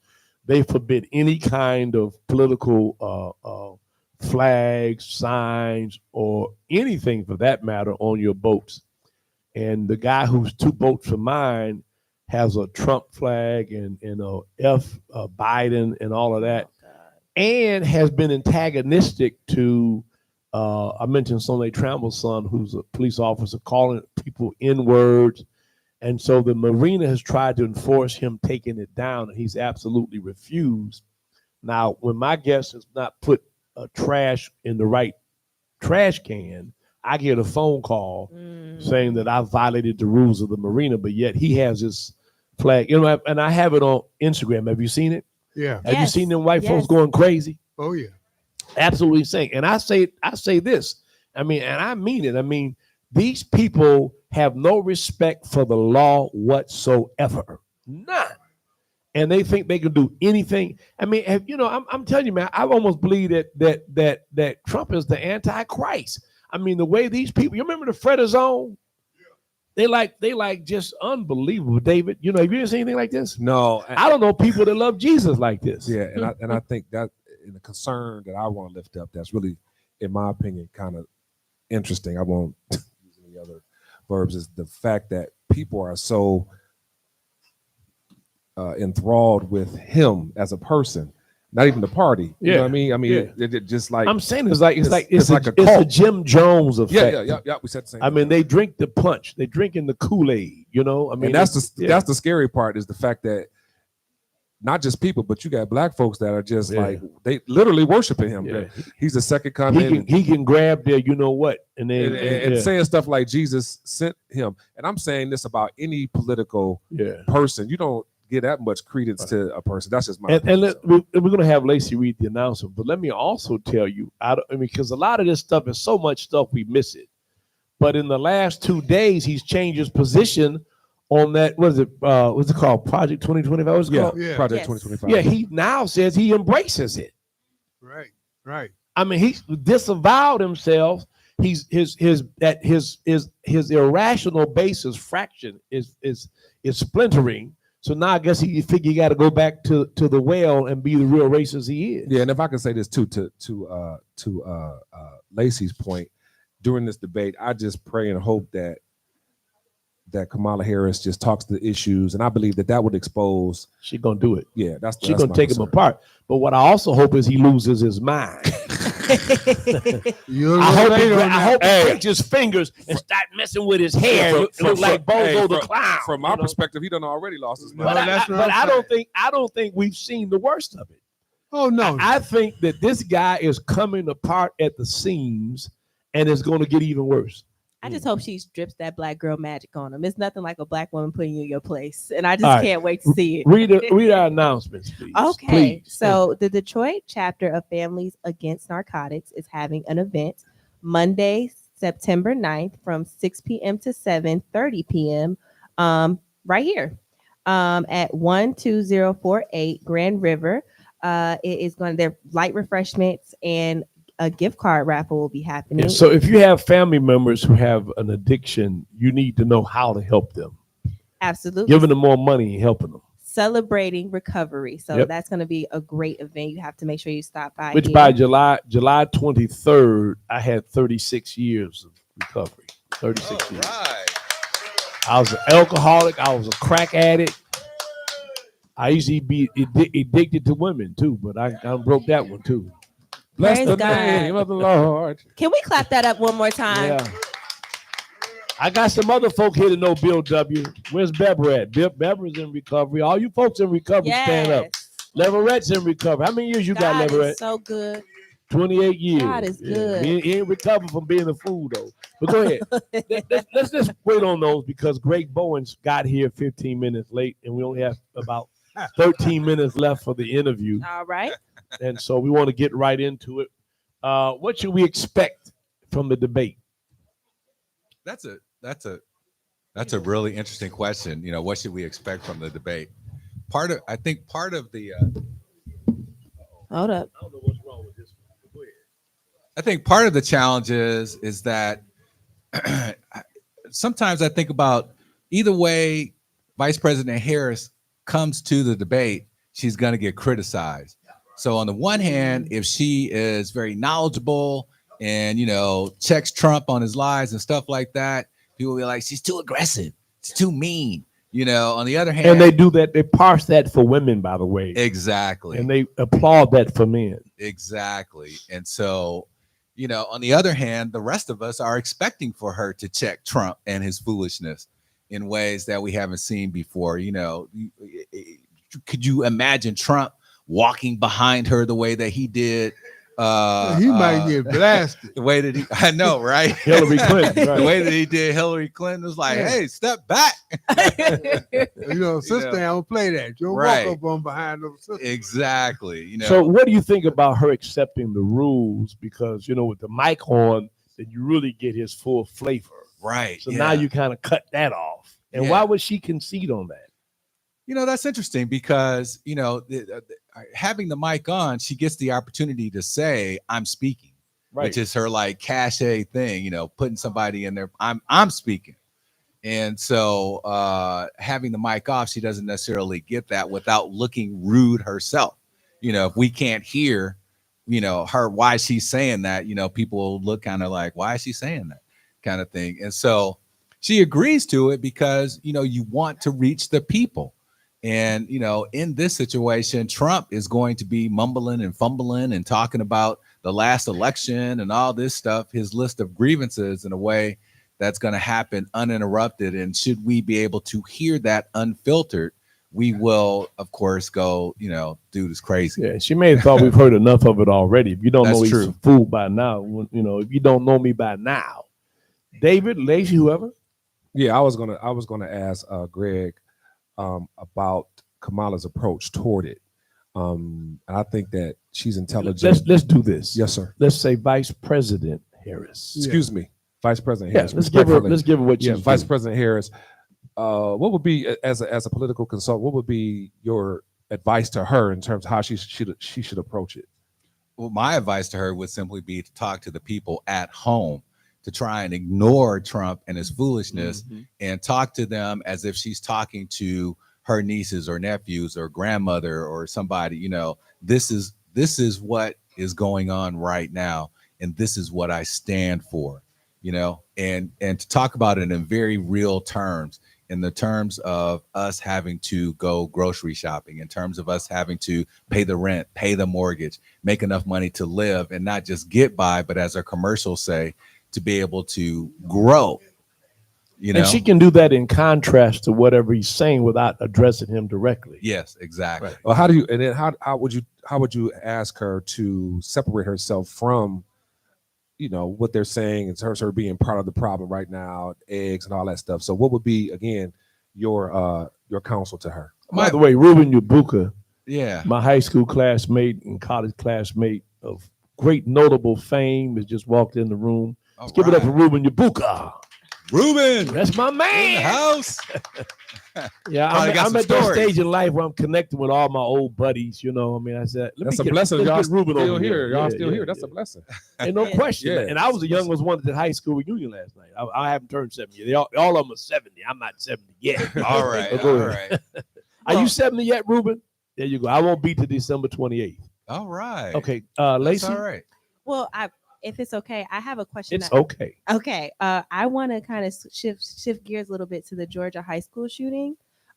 they forbid any kind of political flags, signs, or anything for that matter on your boats. And the guy who's 2 boats from mine has a Trump flag and a Biden and all of that, and has been antagonistic to, I mentioned Soleil Trammell's son, who's a police officer, calling people N-words. And so the marina has tried to enforce him taking it down, and he's absolutely refused. Now, when my guest has not put trash in the right trash can, I get a phone call saying that I violated the rules of the marina, but yet he has this flag. And I have it on Instagram. Have you seen it? Yeah. Have you seen them white folks going crazy? Oh, yeah. Absolutely insane. And I say this, and I mean it. I mean, these people have no respect for the law whatsoever. None. And they think they can do anything. I mean, I'm telling you, man, I almost believe that Trump is the Antichrist. I mean, the way these people, you remember the Fred Zone? They like just unbelievable, David. You know, have you ever seen anything like this? No, I don't know people that love Jesus like this. Yeah, and I think that the concern that I want to lift up, that's really, in my opinion, kind of interesting. I won't use any other verbs. Is the fact that people are so enthralled with him as a person, not even the party. You know what I mean? I mean, it just like I'm saying, it's like it's like a cult. Jim Jones effect. Yeah. We said the same. I mean, they drink the punch. They drink in the Kool-Aid. You know, I mean, and that's the scary part, is the fact that not just people, but you got black folks that are just like, they literally worshiping him. Yeah. He's the second coming. He can grab their, you know what, and saying stuff like Jesus sent him. And I'm saying this about any political person. You don't give that much credence to a person. That's just my opinion. we're going to have Lacey read the announcement, but let me also tell you, because a lot of this stuff is so much stuff we miss it. But in the last 2 days, he's changed his position on that. What's it called? Project 2025. What's it called? Project 2025. Yeah, he now says he embraces it. Right. I mean, he disavowed himself. His irrational basis fraction is splintering. So now I guess he figure you got to go back to the well and be the real racist he is. Yeah, and if I can say this too, to Lacey's point, during this debate, I just pray and hope that Kamala Harris just talks the issues, and I believe that would expose. She's gonna do it. Yeah, she's gonna take him apart. But what I also hope is he loses his mind. I hope he takes his fingers and start messing with his hair. Look like Bozo the Clown. From my perspective, he done already lost his mind. But I don't think we've seen the worst of it. Oh no! I think that this guy is coming apart at the seams, and it's going to get even worse. I just hope she drips that black girl magic on him. It's nothing like a black woman putting you in your place, and I just can't wait to see it. Read our announcements, please. Okay, Please. so the Detroit chapter of Families Against Narcotics is having an event Monday, September 9th from 6 p.m. to 7:30 p.m. Right here at 12048 Grand River. It is going to, their light refreshments and a gift card raffle will be happening. Yeah, so if you have family members who have an addiction, you need to know how to help them. Absolutely. Giving them more money and helping them. Celebrating recovery. So that's going to be a great event. You have to make sure you stop by. Which by July 23rd, I had 36 years of recovery. 36 years. Right. I was an alcoholic. I was a crack addict. I used to be addicted to women too, but I broke that one too. Bless Praise the God. name of the Lord. Can we clap that up one more time? Yeah. I got some other folk here to know Bill W. Where's Beber at? Beber's in recovery. All you folks in recovery, stand up. Leverette's in recovery. How many years you got, God Leverette? is so good. 28 years. God is good. He ain't recovered from being a fool, though. But go ahead. Let's just wait on those because Greg Bowens got here 15 minutes late, and we only have about 13 minutes left for the interview. All right. And so we want to get right into it. What should we expect from the debate? That's a really interesting question. You know, what should we expect from the debate? I think part of the hold up. I don't know what's wrong with this one. Go ahead. I think part of the challenge is that sometimes I think about either way Vice President Harris comes to the debate, she's going to get criticized. So on the one hand, if she is very knowledgeable and, you know, checks Trump on his lies and stuff like that, people will be like, she's too aggressive. It's too mean. You know, on the other hand. And they do that. They parse that for women, by the way. Exactly. And they applaud that for men. Exactly. And so, you know, on the other hand, the rest of us are expecting for her to check Trump and his foolishness in ways that we haven't seen before. You know, could you imagine Trump walking behind her the way that he did? He might get blasted. The way that I know, right? Hillary Clinton. Right. The way that he did Hillary Clinton was like, hey, step back. Sister, I don't play that. You don't Right. walk up on behind them. Exactly. You know. So what do you think about her accepting the rules? Because, you know, with the mic on, then you really get his full flavor. Right. So now you kind of cut that off. And why would she concede on that? You know, that's interesting because, you know, having the mic on, she gets the opportunity to say, I'm speaking, which is her like cachet thing, you know, putting somebody in there. I'm speaking. And so having the mic off, she doesn't necessarily get that without looking rude herself. If we can't hear, her, why she's saying that, people will look kind of like, why is she saying that kind of thing? And so she agrees to it because, you want to reach the people. And, in this situation, Trump is going to be mumbling and fumbling and talking about the last election and all this stuff, his list of grievances in a way that's going to happen uninterrupted. And should we be able to hear that unfiltered, we will, of course, go, dude is crazy. Yeah, she may have thought we've heard enough of it already. If you don't That's know he's true. a fool by now, if you don't know me by now, David, Lacey, whoever. Yeah, I was gonna ask Greg about Kamala's approach toward it. And I think that she's intelligent. Let's do this. Yes, sir. Let's say Vice President Harris. Excuse me, Vice President Yeah, Harris. let's give her what Yeah, she's Vice doing. President Harris. What would be, as a political consultant, what would be your advice to her in terms of how she should approach it? Well, my advice to her would simply be to talk to the people at home, to try and ignore Trump and his foolishness and talk to them as if she's talking to her nieces or nephews or grandmother or somebody. This is what is going on right now, and this is what I stand for, and to talk about it in very real terms, in the terms of us having to go grocery shopping, in terms of us having to pay the rent, pay the mortgage, make enough money to live and not just get by, but as our commercials say, to be able to grow. And she can do that in contrast to whatever he's saying without addressing him directly. Yes, exactly. Right. Well, how would you ask her to separate herself from, what they're saying in terms of her being part of the problem right now, eggs and all that stuff? So what would be, again, your counsel to her? By the way, Ruben Yabuka, yeah, my high school classmate and college classmate of great notable fame, has just walked in the room. Let's give it up for Ruben Yabuka. Ruben, that's my man. In the house. Yeah, I'm at that stage in life where I'm connecting with all my old buddies. I said, that's a blessing. Y'all get Ruben still over here. Y'all Yeah, still yeah, here. That's yeah. a blessing. Ain't no question. Yeah. And I was the youngest one at the high school reunion last night. I haven't turned 70 yet. All of them are 70. I'm not 70 yet. All right. So go All ahead. right. Are you 70 yet, Ruben? There you go. I won't be to December 28th. All right. Okay. That's Lacey? all right. Well, if it's okay, I have a question. It's okay. Okay. I want to kind of shift gears a little bit to the Georgia high school shooting.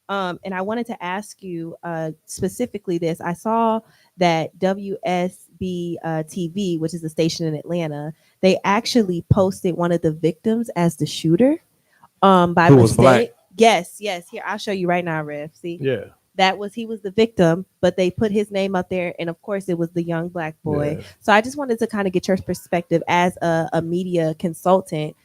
And I wanted to ask you specifically this. I saw that WSB TV, which is a station in Atlanta, they actually posted one of the victims as the shooter by Who was mistake. black? Yes. Here, I'll show you right now, Rev. See? Yeah. He was the victim, but they put his name up there, and of course it was the young black boy. Yeah. So I just wanted to kind of get your perspective as a media consultant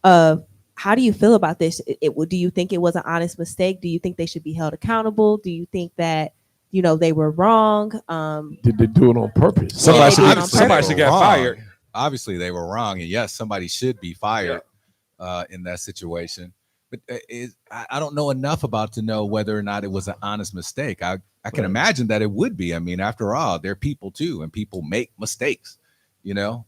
of how do you feel about this? Do you think it was an honest mistake? Do you think they should be held accountable? Do you think that they were wrong? Did they do it on purpose? Somebody should get fired. Obviously, they were wrong, and yes, somebody should be fired in that situation. But I don't know enough about to know whether or not it was an honest mistake. I can imagine that it would be. I mean, after all, they're people too, and people make mistakes,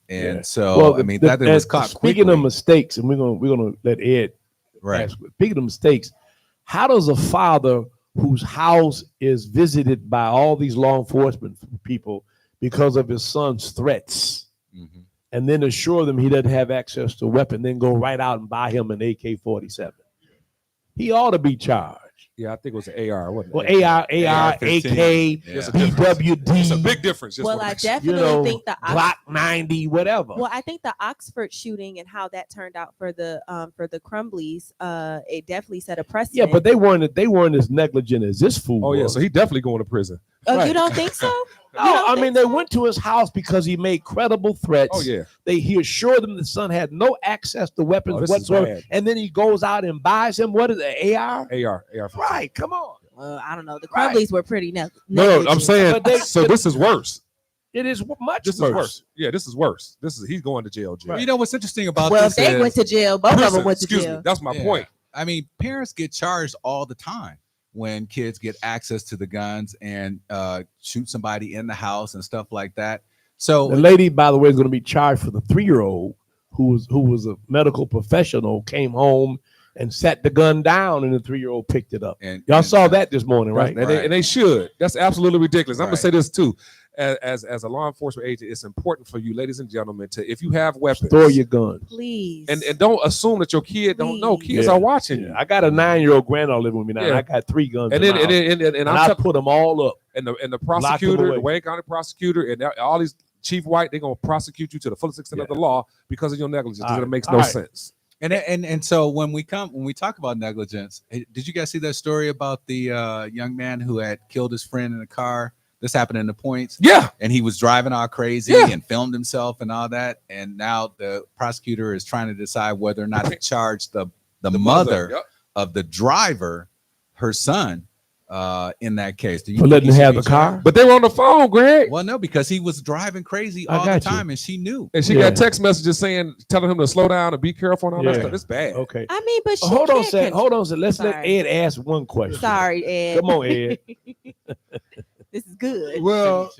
And so, I mean, that it was caught Speaking quickly. of mistakes, and we're gonna let Ed. Right. Speaking of mistakes, how does a father whose house is visited by all these law enforcement people because of his son's threats, and then assure them he doesn't have access to a weapon, then go right out and buy him an AK-47? He ought to be charged. Yeah, I think it was an AR, wasn't it? Well, AR, AK, AR-15. PWD. It's a big difference. Just Well, what I it makes. definitely think the Glock 90, whatever. Well, I think the Oxford shooting and how that turned out for the Crumbleys, it definitely set a precedent. Yeah, but they weren't as negligent as this fool. Oh yeah, was. so he definitely going to prison. Oh, Right. you don't think so? No, I mean they went to his house because he made credible threats. Oh yeah. He assured them the son had no access to weapons Oh, this is whatsoever, bad. and then he goes out and buys him what is it, AR? AR. Right, come on. I don't know. The Crumbleys were pretty No, negligent. I'm saying. But they- so this is worse. It is much This worse. is worse. Yeah, this is worse. He's going to jail. You know what's interesting about Well, this if they is went to jail, both of them went to Excuse jail. me. That's my Yeah. point. I mean, parents get charged all the time when kids get access to the guns and shoot somebody in the house and stuff like that. So The lady, by the way, is going to be charged for the 3-year-old who was a medical professional, came home and sat the gun down, and the 3-year-old picked it up. And y'all saw that this morning, right? And they should. That's absolutely ridiculous. I'm gonna Right. say this too. As a law enforcement agent, it's important for you, ladies and gentlemen, to, if you have weapons, Store your guns. Please. and don't assume that your kid don't know. Kids Yeah. are watching you. I got a 9-year-old granddaughter living with me now. And Yeah. I got 3 guns. And in then my house. and I put them all up. And the Lock 'em prosecutor, away. the Wayne County prosecutor, and all these Chief White, they're gonna prosecute you to the fullest extent of the law because of your negligence. All It right. makes All no right. sense. And so when we talk about negligence, did you guys see that story about the young man who had killed his friend in a car? This happened in the Points. Yeah. And he was driving all crazy Yeah. and filmed himself and all that. And now the prosecutor is trying to decide whether or not to charge the mother Yep. of the driver, her son, in that case. Do you For think letting he him should have be the car? charged? But they were on the phone, Greg. Well, no, because he was driving crazy I all the got you. time, and she knew. And she got text messages telling him to slow down and be careful and all that Yeah. stuff. It's bad. Okay. I mean, but she Hold on a can't second. Hold on a second. Let's Sorry. let Ed ask one question. Sorry, Ed. Come on, Ed. This is good. Well,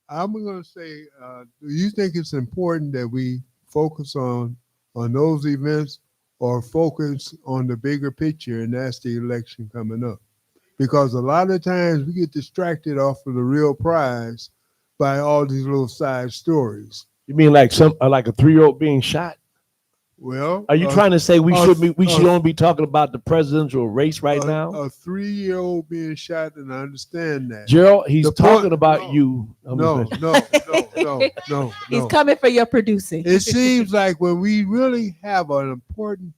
I'm going to say, do you think it's important that we focus on those events or focus on the bigger picture, and that's the election coming up? Because a lot of times we get distracted off of the real prize by all these little side stories. You mean like like a 3-year-old being shot? Well, Are you trying to say we should only be talking about the presidential race right now? A 3-year-old being shot, and I understand that. Gerald, he's The talking point- about you. No. He's coming for your producing. It seems like when we really have an important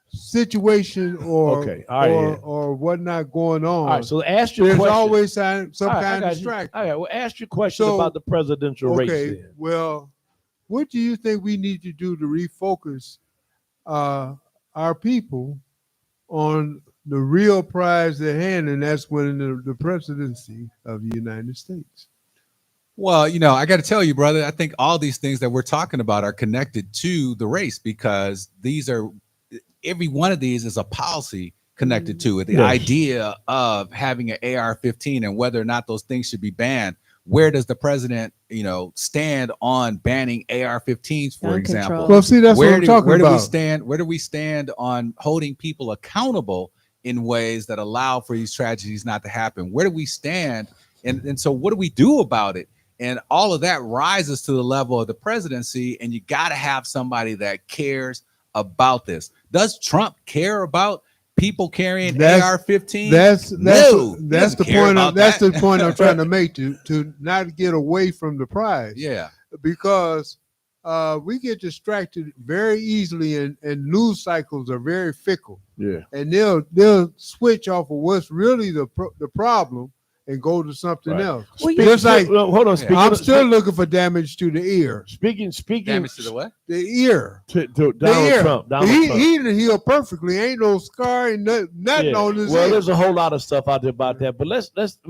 situation or Okay, all right, yeah. or whatnot going on. All right, so ask your there's question. always some All right, I kind of got you. distraction. All right, well, ask your question So, about the presidential race. Okay, Then. well, what do you think we need to do to refocus our people on the real prize at hand, and that's winning the presidency of the United States? Well, I got to tell you, brother, I think all these things that we're talking about are connected to the race, because every one of these is a policy connected to it. The Yes. idea of having an AR-15 and whether or not those things should be banned. Where does the president, stand on banning AR-15s, for Gun example? control. Well, see, that's what I'm talking where do we about. stand? Where do we stand on holding people accountable in ways that allow for these tragedies not to happen? Where do we stand? And so what do we do about it? And all of that rises to the level of the presidency, and you got to have somebody that cares about this. Does Trump care about people carrying AR-15? That's No, he the doesn't care point. about That's that. the point I'm trying to make to not get away from the prize. Yeah. Because we get distracted very easily, and news cycles are very fickle. Yeah. And they'll switch off of what's really the problem and go to something Right. else. Well, Just like hold on. Speaking I'm of- still looking for damage to the ear. Speaking Damage to the what? The ear. to The Donald ear. Trump. Donald he Trump. he done healed perfectly. Ain't no scar, ain't nothing Yeah. on his Well, ear. there's a whole lot of stuff out there about that. But let's just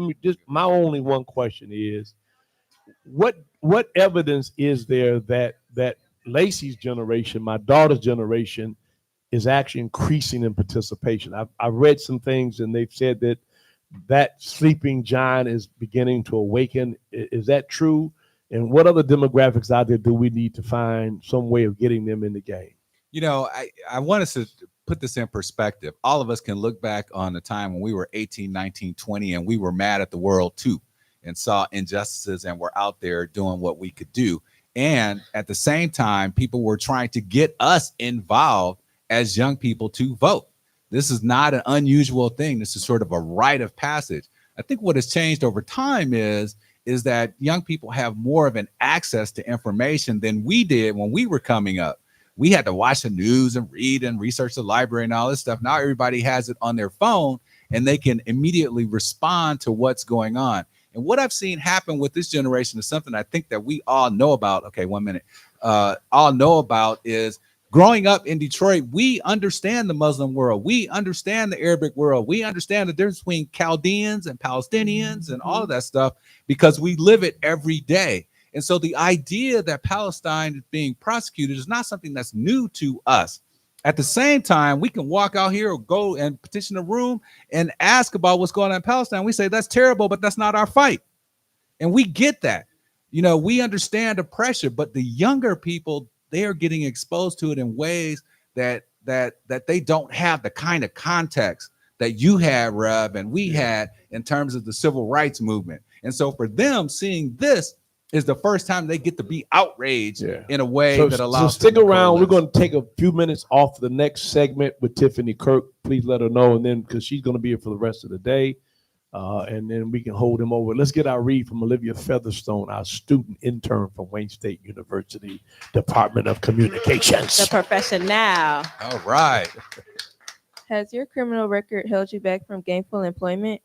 my only one question is, what evidence is there that Lacey's generation, my daughter's generation, is actually increasing in participation? I've read some things, and they've said that sleeping giant is beginning to awaken. Is that true? And what other demographics out there do we need to find some way of getting them in the game? I want us to put this in perspective. All of us can look back on the time when we were 18, 19, 20, and we were mad at the world too, and saw injustices, and were out there doing what we could do. And at the same time, people were trying to get us involved as young people to vote. This is not an unusual thing. This is sort of a rite of passage. I think what has changed over time is that young people have more of an access to information than we did when we were coming up. We had to watch the news and read and research the library and all this stuff. Now everybody has it on their phone, and they can immediately respond to what's going on. And what I've seen happen with this generation is something I think that we all know about. Okay, 1 minute. All know about is growing up in Detroit, we understand the Muslim world. We understand the Arabic world. We understand the difference between Chaldeans and Palestinians and all of that stuff, because we live it every day. And so the idea that Palestine is being prosecuted is not something that's new to us. At the same time, we can walk out here or go and petition a room and ask about what's going on in Palestine. We say that's terrible, but that's not our fight. And we get that. We understand the pressure, but the younger people they are getting exposed to it in ways that they don't have the kind of context that you had, Rev, and we had in terms of the civil rights movement. And so for them, seeing this is the first time they get to be outraged in a way that allows. So stick around. We're going to take a few minutes off the next segment with Tiffany Kirk. Please let her know, and then because she's going to be here for the rest of the day, and then we can hold him over. Let's get our read from Olivia Featherstone, our student intern from Wayne State University, Department of Communications. The profession now. All right. Has your criminal record held you back from gainful employment?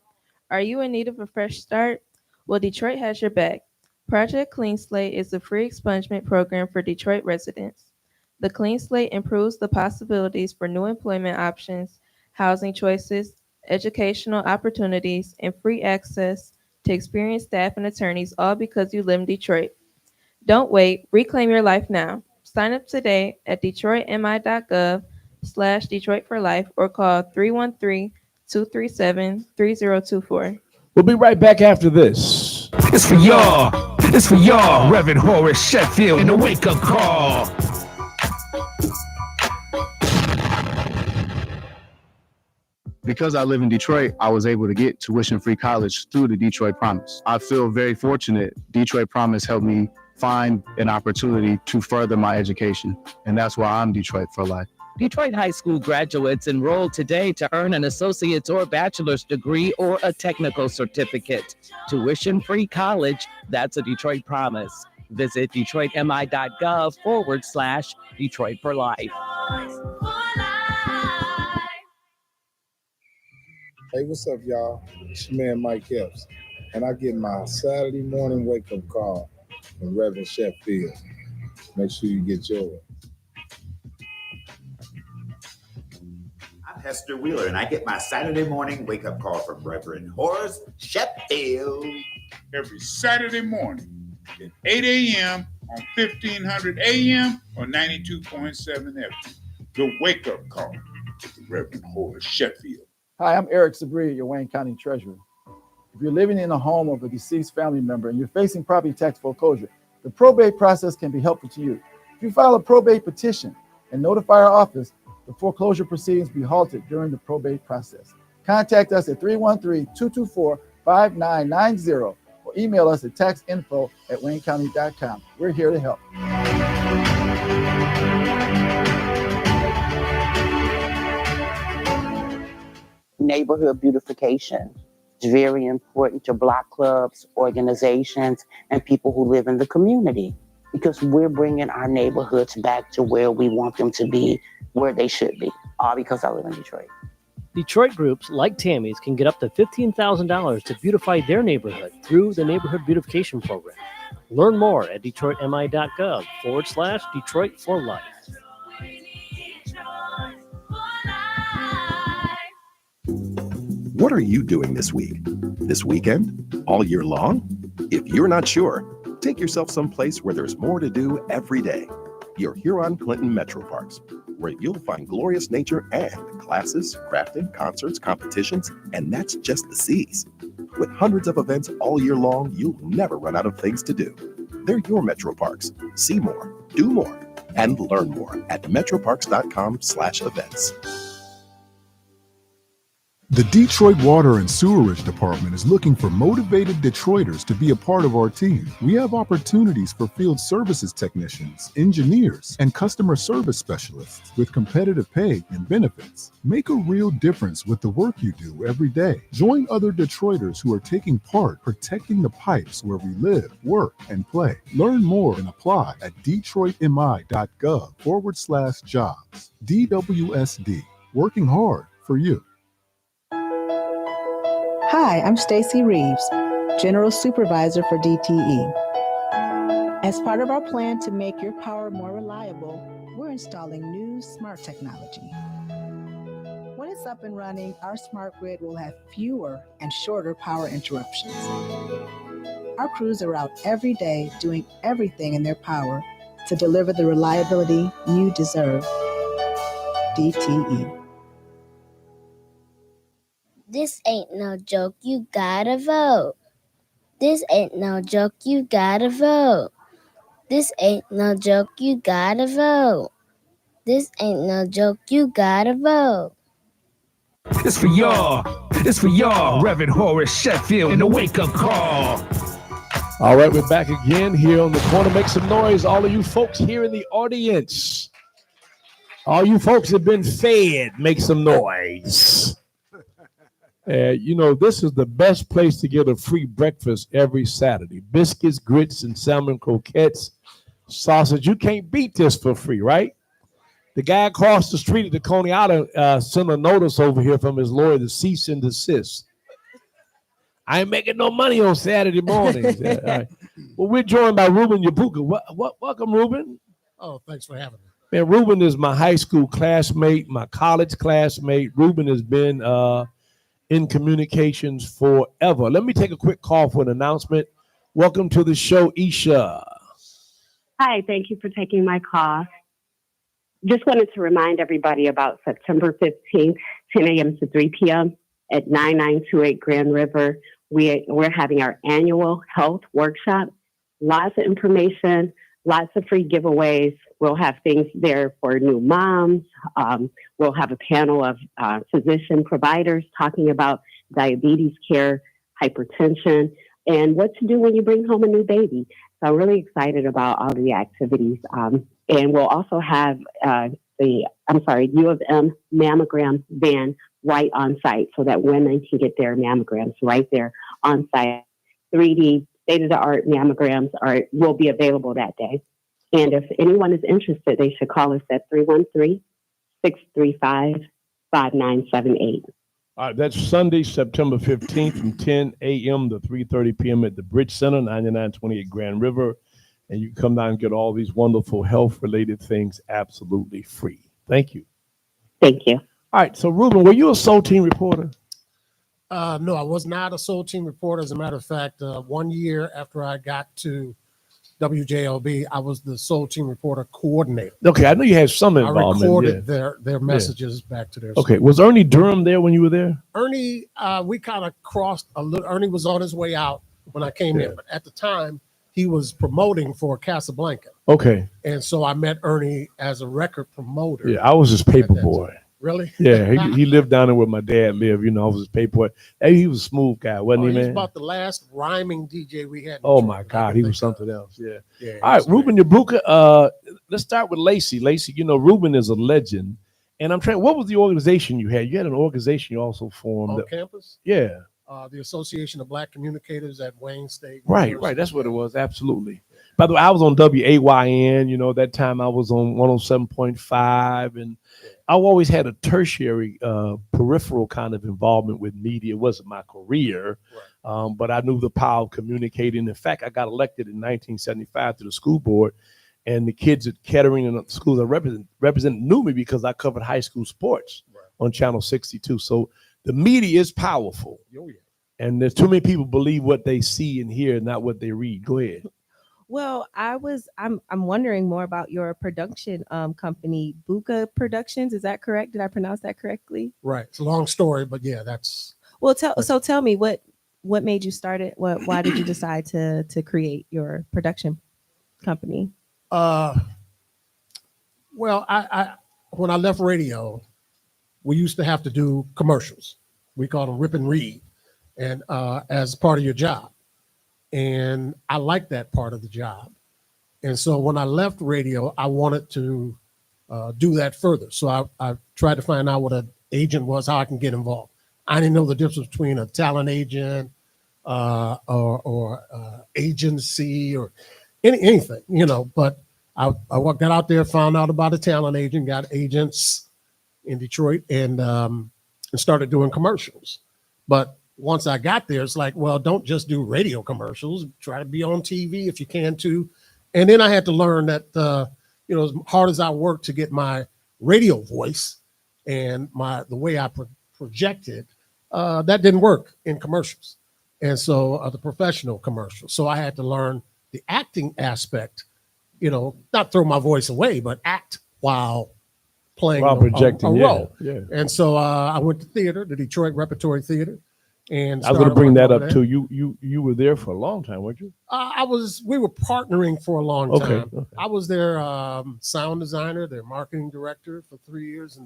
Are you in need of a fresh start? Well, Detroit has your back. Project Clean Slate is a free expungement program for Detroit residents. The Clean Slate improves the possibilities for new employment options, housing choices, educational opportunities, and free access to experienced staff and attorneys, all because you live in Detroit. Don't wait. Reclaim your life now. Sign up today at detroitmi.gov/Detroit for Life or call 313-237-3024. We'll be right back after this. It's for y'all. It's for y'all, Reverend Horace Sheffield, and the wake-up call. Because I live in Detroit, I was able to get tuition-free college through the Detroit Promise. I feel very fortunate. Detroit Promise helped me find an opportunity to further my education, and that's why I'm Detroit for life. Detroit High School graduates enroll today to earn an associate's or bachelor's degree or a technical certificate. Tuition-free college, that's a Detroit Promise. Visit detroitmi.gov/Detroit for Life. Hey, what's up, y'all? It's your man, Mike Epps, and I get my Saturday morning wake-up call from Reverend Sheffield. Make sure you get yours. I'm Hester Wheeler, and I get my Saturday morning wake-up call from Reverend Horace Sheffield. Every Saturday morning at 8 a.m. on 1500 a.m. or 92.7 FM. The wake-up call with the Reverend Horace Sheffield. Hi, I'm Eric Sabri, your Wayne County Treasurer. If you're living in a home of a deceased family member and you're facing property tax foreclosure, the probate process can be helpful to you. If you file a probate petition and notify our office, the foreclosure proceedings be halted during the probate process. Contact us at 313-224-5990 or email us at taxinfo@waynecounty.com. We're here to help. Neighborhood beautification. It's very important to block clubs, organizations, and people who live in the community because we're bringing our neighborhoods back to where we want them to be, where they should be, all because I live in Detroit. Detroit groups like Tammy's can get up to $15,000 to beautify their neighborhood through the Neighborhood Beautification Program. Learn more at detroitmi.gov/Detroit for Life. What are you doing this week? This weekend? All year long? If you're not sure, take yourself someplace where there's more to do every day. Your Huron-Clinton Metro Parks, where you'll find glorious nature and classes, crafting, concerts, competitions, and that's just the C's. With hundreds of events all year long, you'll never run out of things to do. They're your Metro Parks. See more, do more, and learn more at metroparks.com/events. The Detroit Water and Sewerage Department is looking for motivated Detroiters to be a part of our team. We have opportunities for field services technicians, engineers, and customer service specialists with competitive pay and benefits. Make a real difference with the work you do every day. Join other Detroiters who are taking part protecting the pipes where we live, work, and play. Learn more and apply at detroitmi.gov/jobs. DWSD, working hard for you. Hi, I'm Stacy Reeves, General Supervisor for DTE. As part of our plan to make your power more reliable, we're installing new smart technology. When it's up and running, our smart grid will have fewer and shorter power interruptions. Our crews are out every day doing everything in their power to deliver the reliability you deserve. DTE. This ain't no joke, you gotta vote. This ain't no joke, you gotta vote. This ain't no joke, you gotta vote. This ain't no joke, you gotta vote. It's for y'all. It's for y'all. Reverend Horace Sheffield in the wake-up call. All right, we're back again here on the corner. Make some noise, all of you folks here in the audience. All you folks have been fed, make some noise. You know, this is the best place to get a free breakfast every Saturday. Biscuits, grits, and salmon croquettes, sausage. You can't beat this for free, right? The guy across the street at the Coney Island sent a notice over here from his lawyer to cease and desist. I ain't making no money on Saturday mornings. All right. Well, we're joined by Ruben Yabuka. Welcome, Ruben. Oh, thanks for having me. Man, Ruben is my high school classmate, my college classmate. Ruben has been in communications forever. Let me take a quick call for an announcement. Welcome to the show, Isha. Hi, thank you for taking my call. Just wanted to remind everybody about September 15th, 10 a.m. to 3 p.m. at 9928 Grand River. We're having our annual health workshop. Lots of information, lots of free giveaways. We'll have things there for new moms. We'll have a panel of physician providers talking about diabetes care, hypertension, and what to do when you bring home a new baby. So I'm really excited about all the activities. And we'll also have U of M mammogram van right on site so that women can get their mammograms right there on site. 3D state-of-the-art mammograms will be available that day. And if anyone is interested, they should call us at 313-635-5978. All right, that's Sunday, September 15th from 10 a.m. to 3:30 p.m. at the Bridge Center, 9928 Grand River. And you can come down and get all these wonderful health-related things absolutely free. Thank you. Thank you. All right, so Ruben, were you a Soul Team reporter? No, I was not a Soul Team reporter. As a matter of fact, 1 year after I got to WJLB, I was the Soul Team reporter coordinator. Okay, I know you had some involvement. I recorded their messages back to their Okay, school. was Ernie Durham there when you were there? Ernie, we kind of crossed a little. Ernie was on his way out when I came in, but at the time, he was promoting for Casablanca. Okay. And so I met Ernie as a record promoter. Yeah, I was his paper boy. Really? Yeah, he lived down there where my dad lived. You know, I was his paper boy. Hey, he was a smooth guy, wasn't he, He was man? about the last rhyming DJ we had. Oh my God, he was something else. Yeah. Yeah, All right, Ruben Yabuka. Let's start with Lacey. Lacey, you know, Ruben is a legend. And I'm trying. What was the organization you had? You had an organization you also formed. On campus? Yeah. The Association of Black Communicators at Wayne State. Right. That's what it was. Absolutely. By the way, I was on WAYN. You know, that time I was on 107.5, and I always had a tertiary, peripheral kind of involvement with media. It wasn't my career, but I knew the power of communicating. In fact, I got elected in 1975 to the school board, and the kids at Kettering and the schools I represent knew me because I covered high school sports on Channel 62. So the media is powerful. Oh, yeah. And there's too many people believe what they see and hear, not what they read. Go ahead. Well, I'm wondering more about your production company, Buka Productions. Is that correct? Did I pronounce that correctly? Right. It's a long story, but yeah, that's. Well, tell me what made you start it? Why did you decide to create your production company? Well, I when I left radio, we used to have to do commercials. We called them rip and read, and as part of your job. And I liked that part of the job. And so when I left radio, I wanted to do that further. So I tried to find out what an agent was, how I can get involved. I didn't know the difference between a talent agent or agency or anything, you know, but I got out there, found out about a talent agent, got agents in Detroit, and started doing commercials. But once I got there, it's like, well, don't just do radio commercials. Try to be on TV if you can too. And then I had to learn that, as hard as I worked to get my radio voice and the way I projected, that didn't work in commercials. And so the professional commercials. So I had to learn the acting aspect, not throw my voice away, but act while playing While projecting, a role. Yeah. And so I went to theater, the Detroit Repertory Theater. And I was going to bring that up there. too. You were there for a long time, weren't you? We were partnering for a long Okay, time. okay. I was their sound designer, their marketing director for 3 years,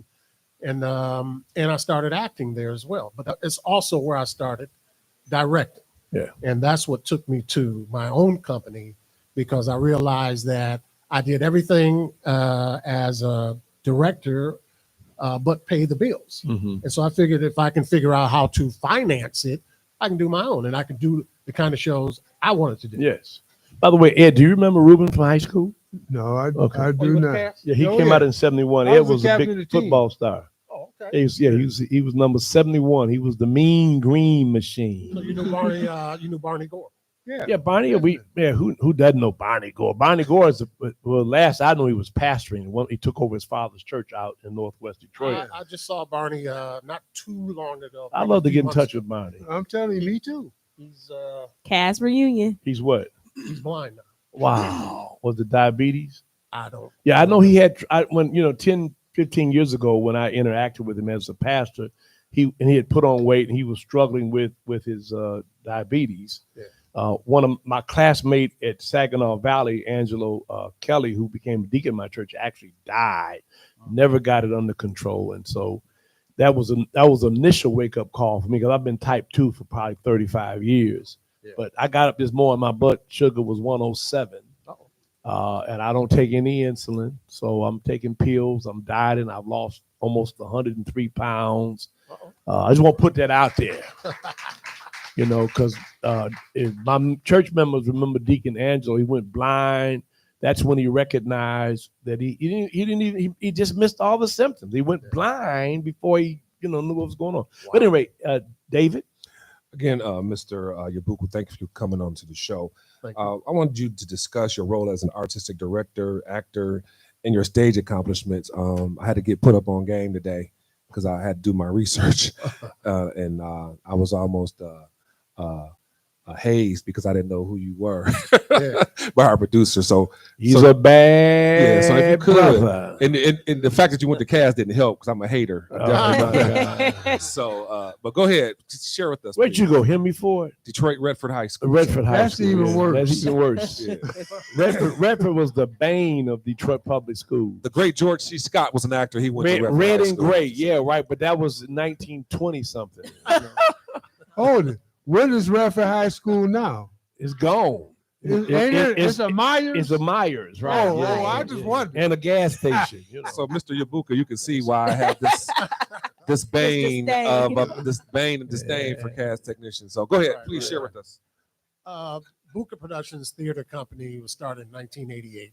and I started acting there as well. But it's also where I started directing. Yeah. And that's what took me to my own company, because I realized that I did everything as a director, but pay the bills. Mhm. And so I figured if I can figure out how to finance it, I can do my own, and I can do the kind of shows I wanted to do. Yes. By the way, Ed, do you remember Ruben from high school? No, I Okay. do not. Yeah, he Oh, came yeah. out in '71. I Ed was the was a captain of big the team. football star. Oh, okay. He was number 71. He was the mean green machine. So you knew Barney Gore. Yeah, Barney. Who doesn't know Barney Gore? Barney Gore is last I know he was pastoring. He took over his father's church out in Northwest Detroit. I just saw Barney not too long ago. I love to get in touch with Barney. I'm telling you, me too. He's Cast reunion. He's what? he's blind now. Wow. Was it diabetes? I don't. Yeah, I know he had. When 10, 15 years ago, when I interacted with him as a pastor, he had put on weight and he was struggling with his diabetes. Yeah. One of my classmate at Saginaw Valley, Angelo Kelly, who became a deacon in my church, actually died. Never got it under control, and so that was an initial wake up call for me, because I've been type 2 for probably 35 years. Yeah. But I got up this morning, my blood sugar was 107. And I don't take any insulin, so I'm taking pills. I'm dieting. I've lost almost 103 pounds. I just want to put that out there, because if my church members remember Deacon Angelo, he went blind. That's when he recognized that he just missed all the symptoms. He went blind before he knew what was going on. Wow. But anyway, David. Again, Mr. Yabuku, thank you for coming on to the show. Thank I wanted you to discuss your role as an artistic director, actor, and your stage accomplishments. I had to get put up on game today because I had to do my research, and I was almost hazed because I didn't know who you were by our producer. So he's a bad so if you could, brother. and the fact that you went to cast didn't help because I'm a hater. So, but go ahead, share with us. Where'd you go? Henry Ford? Detroit Redford High School. Redford High That's School. even worse. That's even worse. Yeah. Redford was the bane of Detroit public schools. The great George C. Scott was an actor. He went to Redford Red High and School. gray, yeah, right. But that was 1920 something. Hold it. What is Radford High School now? It's gone. It's a Myers? It's a Myers, right? Oh, I just wondered. And a gas station. So, Mr. Yabuka, you can see why I have this bane and disdain for cast technicians. So, go ahead, please share with us. Buka Productions Theater Company was started in 1988,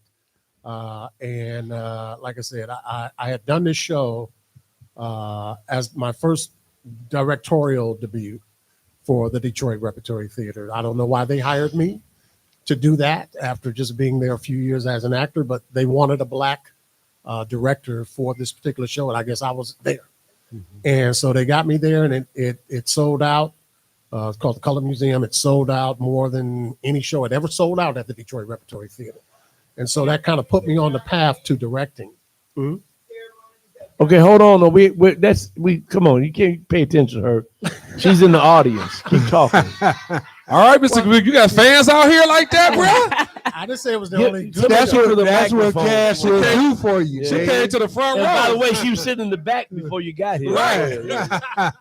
and like I said, I had done this show as my first directorial debut for the Detroit Repertory Theater. I don't know why they hired me to do that after just being there a few years as an actor, but they wanted a black director for this particular show, and I guess I was there. Mm-hmm. And so they got me there, and it sold out. It's called the Color Museum. It sold out more than any show had ever sold out at the Detroit Repertory Theater. And so that kind of put me on the path to directing. Mm-hmm. Okay, hold on. No, we come on. You can't pay attention to her. She's in the audience. Keep talking. All right, Mr. Well, you got fans out here like that, bro? I didn't say it was the only. That's what Cash will do for you. She came to the front row. By the way, she was sitting in the back before you got here. Right. You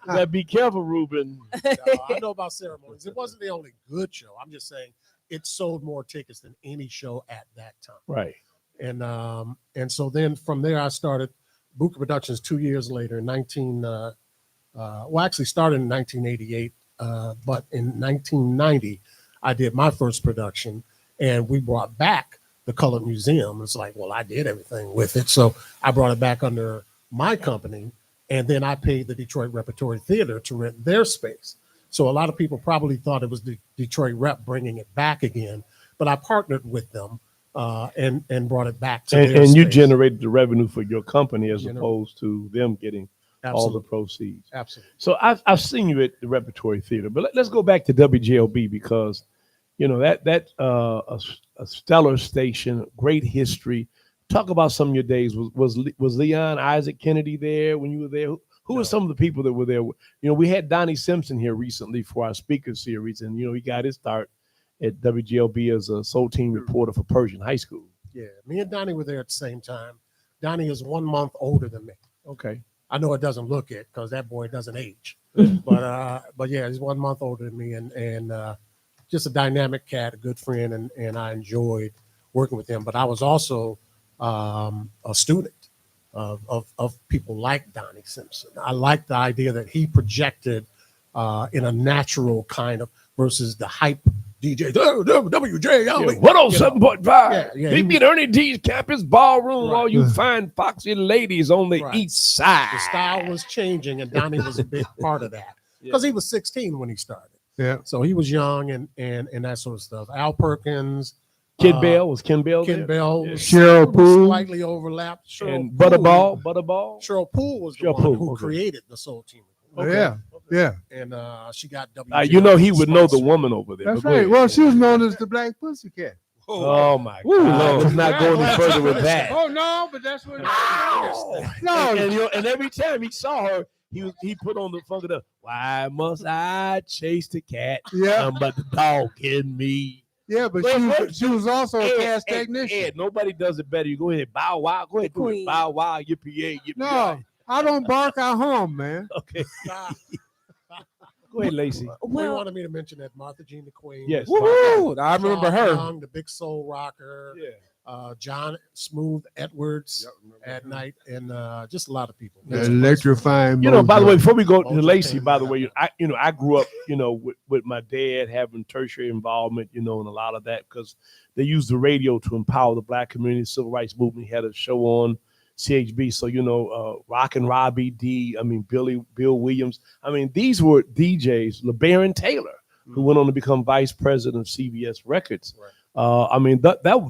gotta be careful, Ruben. No, I know about ceremonies. It wasn't the only good show. I'm just saying it sold more tickets than any show at that time. Right. And so then from there I started Buka Productions 2 years later, actually started in 1988, but in 1990, I did my first production, and we brought back the Colored Museum. It's like, well, I did everything with it, so I brought it back under my company, and then I paid the Detroit Repertory Theater to rent their space. So a lot of people probably thought it was the Detroit Rep bringing it back again, but I partnered with them. And brought it back to their and you space. generated the revenue for your company as opposed to them getting all the proceeds. Absolutely. So I've seen you at the Repertory Theater, but let's go back to WJLB because that a stellar station, great history. Talk about some of your days. Was Leon Isaac Kennedy there when you were there? Who are some of the people that were there? You know, we had Donnie Simpson here recently for our speaker series, and he got his start at WGLB as a Soul Team reporter for Persian High School. Yeah, me and Donnie were there at the same time. Donnie is 1 month older than me. Okay. I know it doesn't look it because that boy doesn't age, but yeah, he's 1 month older than me, and just a dynamic cat, a good friend, and I enjoyed working with him. But I was also a student of people like Donnie Simpson. I like the idea that he projected in a natural kind of versus the hype DJ. WJLB. 107.5. Yeah, Meet me at Ernie D's campus ballroom, all you fine foxy ladies on the east side. The style was changing, and Donnie was a big part of that because he was 16 when he started. Yeah. So he was young and that sort of stuff. Al Perkins. Kid Bell, was Ken Bell Ken there? Bell. Yeah. Cheryl Poole. Slightly overlapped. And Butterball. Cheryl Poole was the Cheryl one Poole, who okay. created the Soul Team. Yeah. And she got you know he would know the woman over there. That's but go right. ahead. Well, she was known as the Black Pussycat. Oh my Ooh, God! Lord. Let's not go any further with that. Oh no, but that's what. No, and every time he saw her, he put on the funk of the "Why must I chase the cat? Yeah. But the dog in me." Yeah, but she was also a cast technician. Ed, nobody does it better. You go ahead, bow wow, go ahead, do it. Bow wow, yippee yippee. No, I don't bark. I hum, man. Okay. Go ahead, Lacey. Well, wanted me to mention that Martha Jean the Queen. Yes. Woo-hoo. I remember her. Young, the big soul rocker. Yeah. John Smooth Edwards at night, and just a lot of people. The electrifying. You know, by the way, before we go to Mojo Lacey, King, by the way, I grew up, with my dad having tertiary involvement, and a lot of that because they used the radio to empower the Black community. Civil rights movement. He had a show on CHB, so Rockin' Robbie D. Bill Williams. These were DJs. LeBaron Taylor, who went on to become vice president of CBS Records. Right.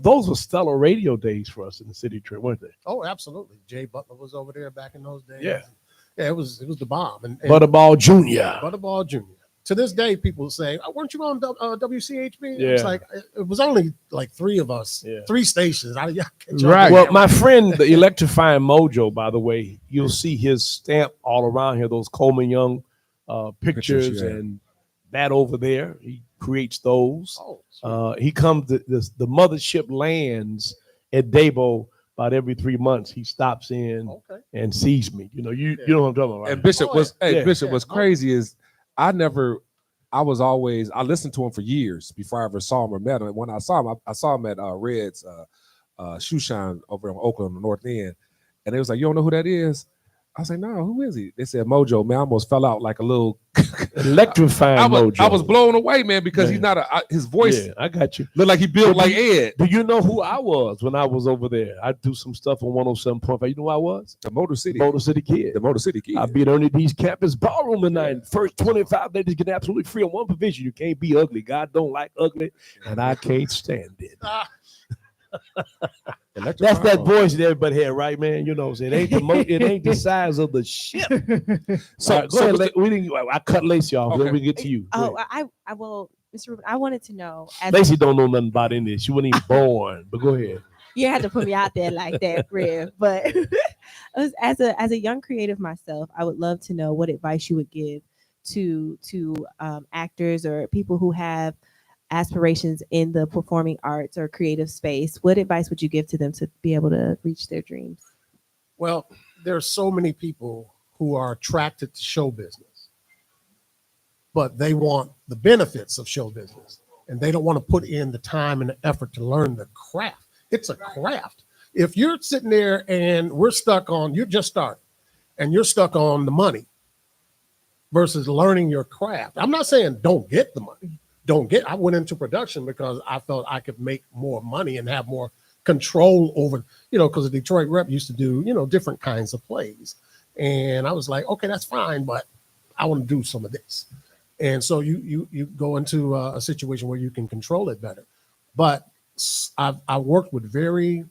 Those were stellar radio days for us in the city of Detroit, weren't they? Oh, absolutely. Jay Butler was over there back in those days. Yeah. Yeah, it was the bomb. And Butterball Jr. Butterball Jr. To this day, people say, weren't you on WCHB? Yeah. It's like, it was only like three of us, 3 stations. Right. Well, my friend, the electrifying Mojo, by the way, you'll see his stamp all around here, those Coleman Young pictures and that over there. He creates those. He comes to the mothership lands at Dabo about every 3 months. He stops in and sees me. You know what I'm talking about, right? And Bishop Bishop was crazy is I listened to him for years before I ever saw him or met him. And when I saw him at Red's shoe shine over in Oakland on the North End. And they was like, you don't know who that is? I was like, no, who is he? They said Mojo, man. I almost fell out like a little electrifying Mojo. I was blown away, man, because he's not his voice. Yeah, I got you. Looked like he built like Ed. Do you know who I was when I was over there? I do some stuff on 107.5. You know who I was? The Motor City. Motor City Kid. The Motor City Kid. I be at Ernie D's campus ballroom tonight. First 25 ladies get absolutely free on one provision. You can't be ugly. God don't like ugly, and I can't stand it. That's that voice that everybody had, right, man? You know what I'm saying? It ain't the size of the ship. So go ahead. I cut Lacey off. Then we get to you. Oh, I will, Mr. Rubin, I wanted to know. Lacey don't know nothing about any of this. She wasn't even born. But go ahead. You had to put me out there like that, Rev. But as a young creative myself, I would love to know what advice you would give to actors or people who have aspirations in the performing arts or creative space. What advice would you give to them to be able to reach their dreams? Well, there are so many people who are attracted to show business, but they want the benefits of show business, and they don't want to put in the time and the effort to learn the craft. It's a craft. If you're sitting there and you're just starting, and you're stuck on the money versus learning your craft. I'm not saying don't get the money. I went into production because I felt I could make more money and have more control over, because the Detroit Rep used to do, different kinds of plays. And I was like, okay, that's fine, but I want to do some of this. And so you go into a situation where you can control it better. But I worked with a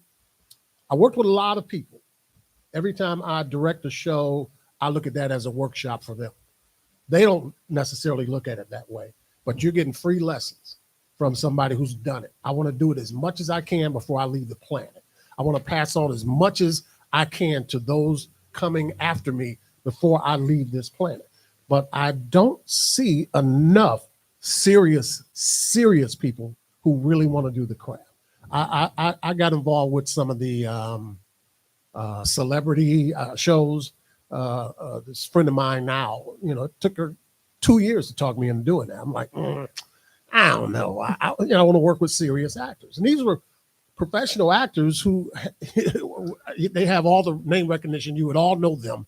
lot of people. Every time I direct a show, I look at that as a workshop for them. They don't necessarily look at it that way. But you're getting free lessons from somebody who's done it. I want to do it as much as I can before I leave the planet. I want to pass on as much as I can to those coming after me before I leave this planet. But I don't see enough serious people who really want to do the craft. I got involved with some of the celebrity shows. This friend of mine now, it took her 2 years to talk me into doing that. I'm like, I don't know. I want to work with serious actors. And these were professional actors who they have all the name recognition. You would all know them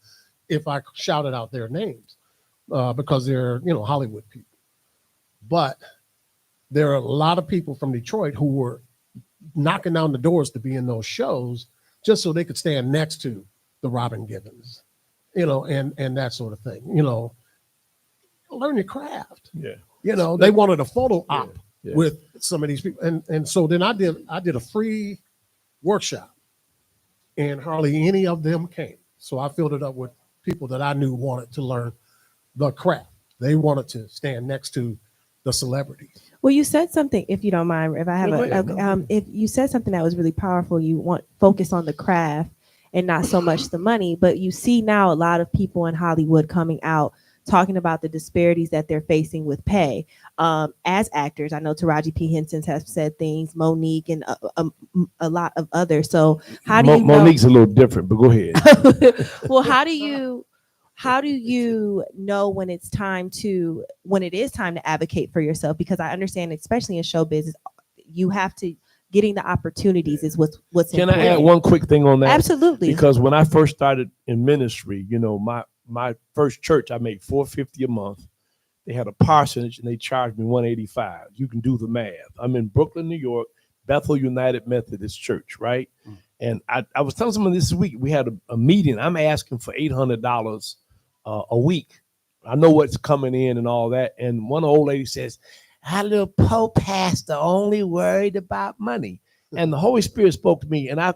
if I shouted out their names because they're, Hollywood people. But there are a lot of people from Detroit who were knocking down the doors to be in those shows just so they could stand next to the Robin Givens, and that sort of thing. Learn your craft. Yeah. They wanted a photo op with some of these people. And so then I did a free workshop and hardly any of them came. So I filled it up with people that I knew wanted to learn the craft. They wanted to stand next to the celebrities. Well, you said something, if you don't mind, if I have if you said something that was really powerful, you want focus on the craft and not so much the money, but you see now a lot of people in Hollywood coming out talking about the disparities that they're facing with pay as actors. I know Taraji P. Henson has said things, Monique, and a lot of others. So how do you Monique's a little different, but go ahead. Well, how do you know when it is time to advocate for yourself? Because I understand, especially in show business, you have to getting the opportunities is what's Can important. I add one quick thing on that? Absolutely. Because when I first started in ministry, my first church, I made $450 a month. They had a parsonage and they charged me $185. You can do the math. I'm in Brooklyn, New York, Bethel United Methodist Church, right? And I was telling someone this week, we had a meeting. I'm asking for $800 a week. I know what's coming in and all that. And one old lady says, our little Pope pastor only worried about money. And the Holy Spirit spoke to me, and I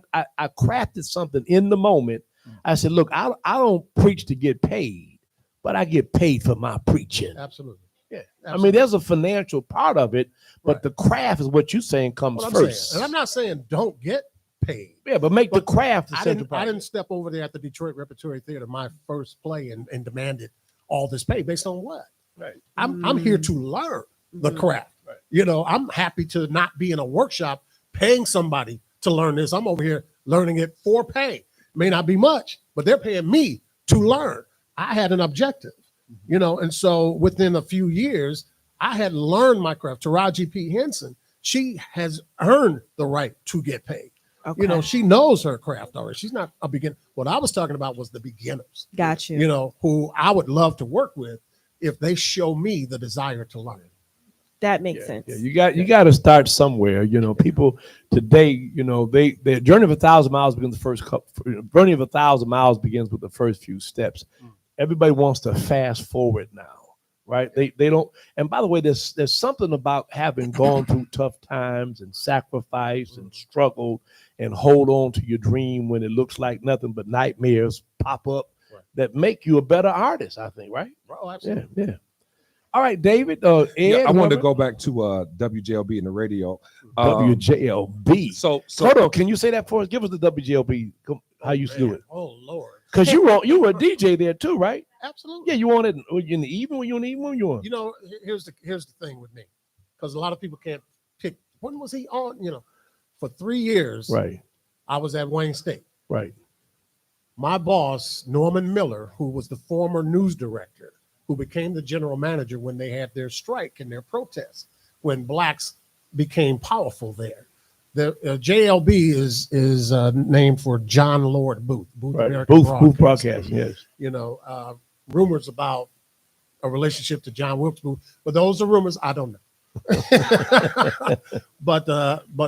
crafted something in the moment. I said, look, I don't preach to get paid, but I get paid for my preaching. Absolutely. Yeah. Absolutely. I mean, there's a financial part of it, but the craft is what you're saying comes first. And I'm not saying don't get paid. Yeah, but make the craft the central part. I didn't step over there at the Detroit Repertory Theater, my first play, and demanded all this pay based on what? Right. I'm here to learn the craft. Right. I'm happy to not be in a workshop paying somebody to learn this. I'm over here learning it for pay. May not be much, but they're paying me to learn. I had an objective, and so within a few years, I had learned my craft. Taraji P. Henson, she has earned the right to get paid. Okay. She knows her craft already. She's not a beginner. What I was talking about was the beginners. Got you. Who I would love to work with if they show me the desire to learn. That makes sense. Yeah, you got to start somewhere. People today, their journey of 1,000 miles begins the first couple. Journey of 1,000 miles begins with the first few steps. Everybody wants to fast forward now, right? They don't. And by the way, there's something about having gone through tough times and sacrifice and struggle and hold on to your dream when it looks like nothing but nightmares pop up that make you a better artist. I think, right? Oh, absolutely. Yeah. All right, David. Ed, I wanted to go back to WJLB and the radio. WJLB. So hold on. Can you say that for us? Give us the WJLB. How you used to do it? Oh Lord. Because you were a DJ there too, right? Absolutely. Yeah, you on it in the evening. Were you in the evening? You on? Here's the thing with me, because a lot of people can't pick. When was he on? For 3 years. Right. I was at Wayne State. Right. My boss, Norman Miller, who was the former news director, who became the general manager when they had their strike and their protests, when blacks became powerful there. The JLB is named for John Lord Booth. Right. Booth Broadcast, yes. Rumors about a relationship to John Wilkes Booth, but those are rumors. I don't know. But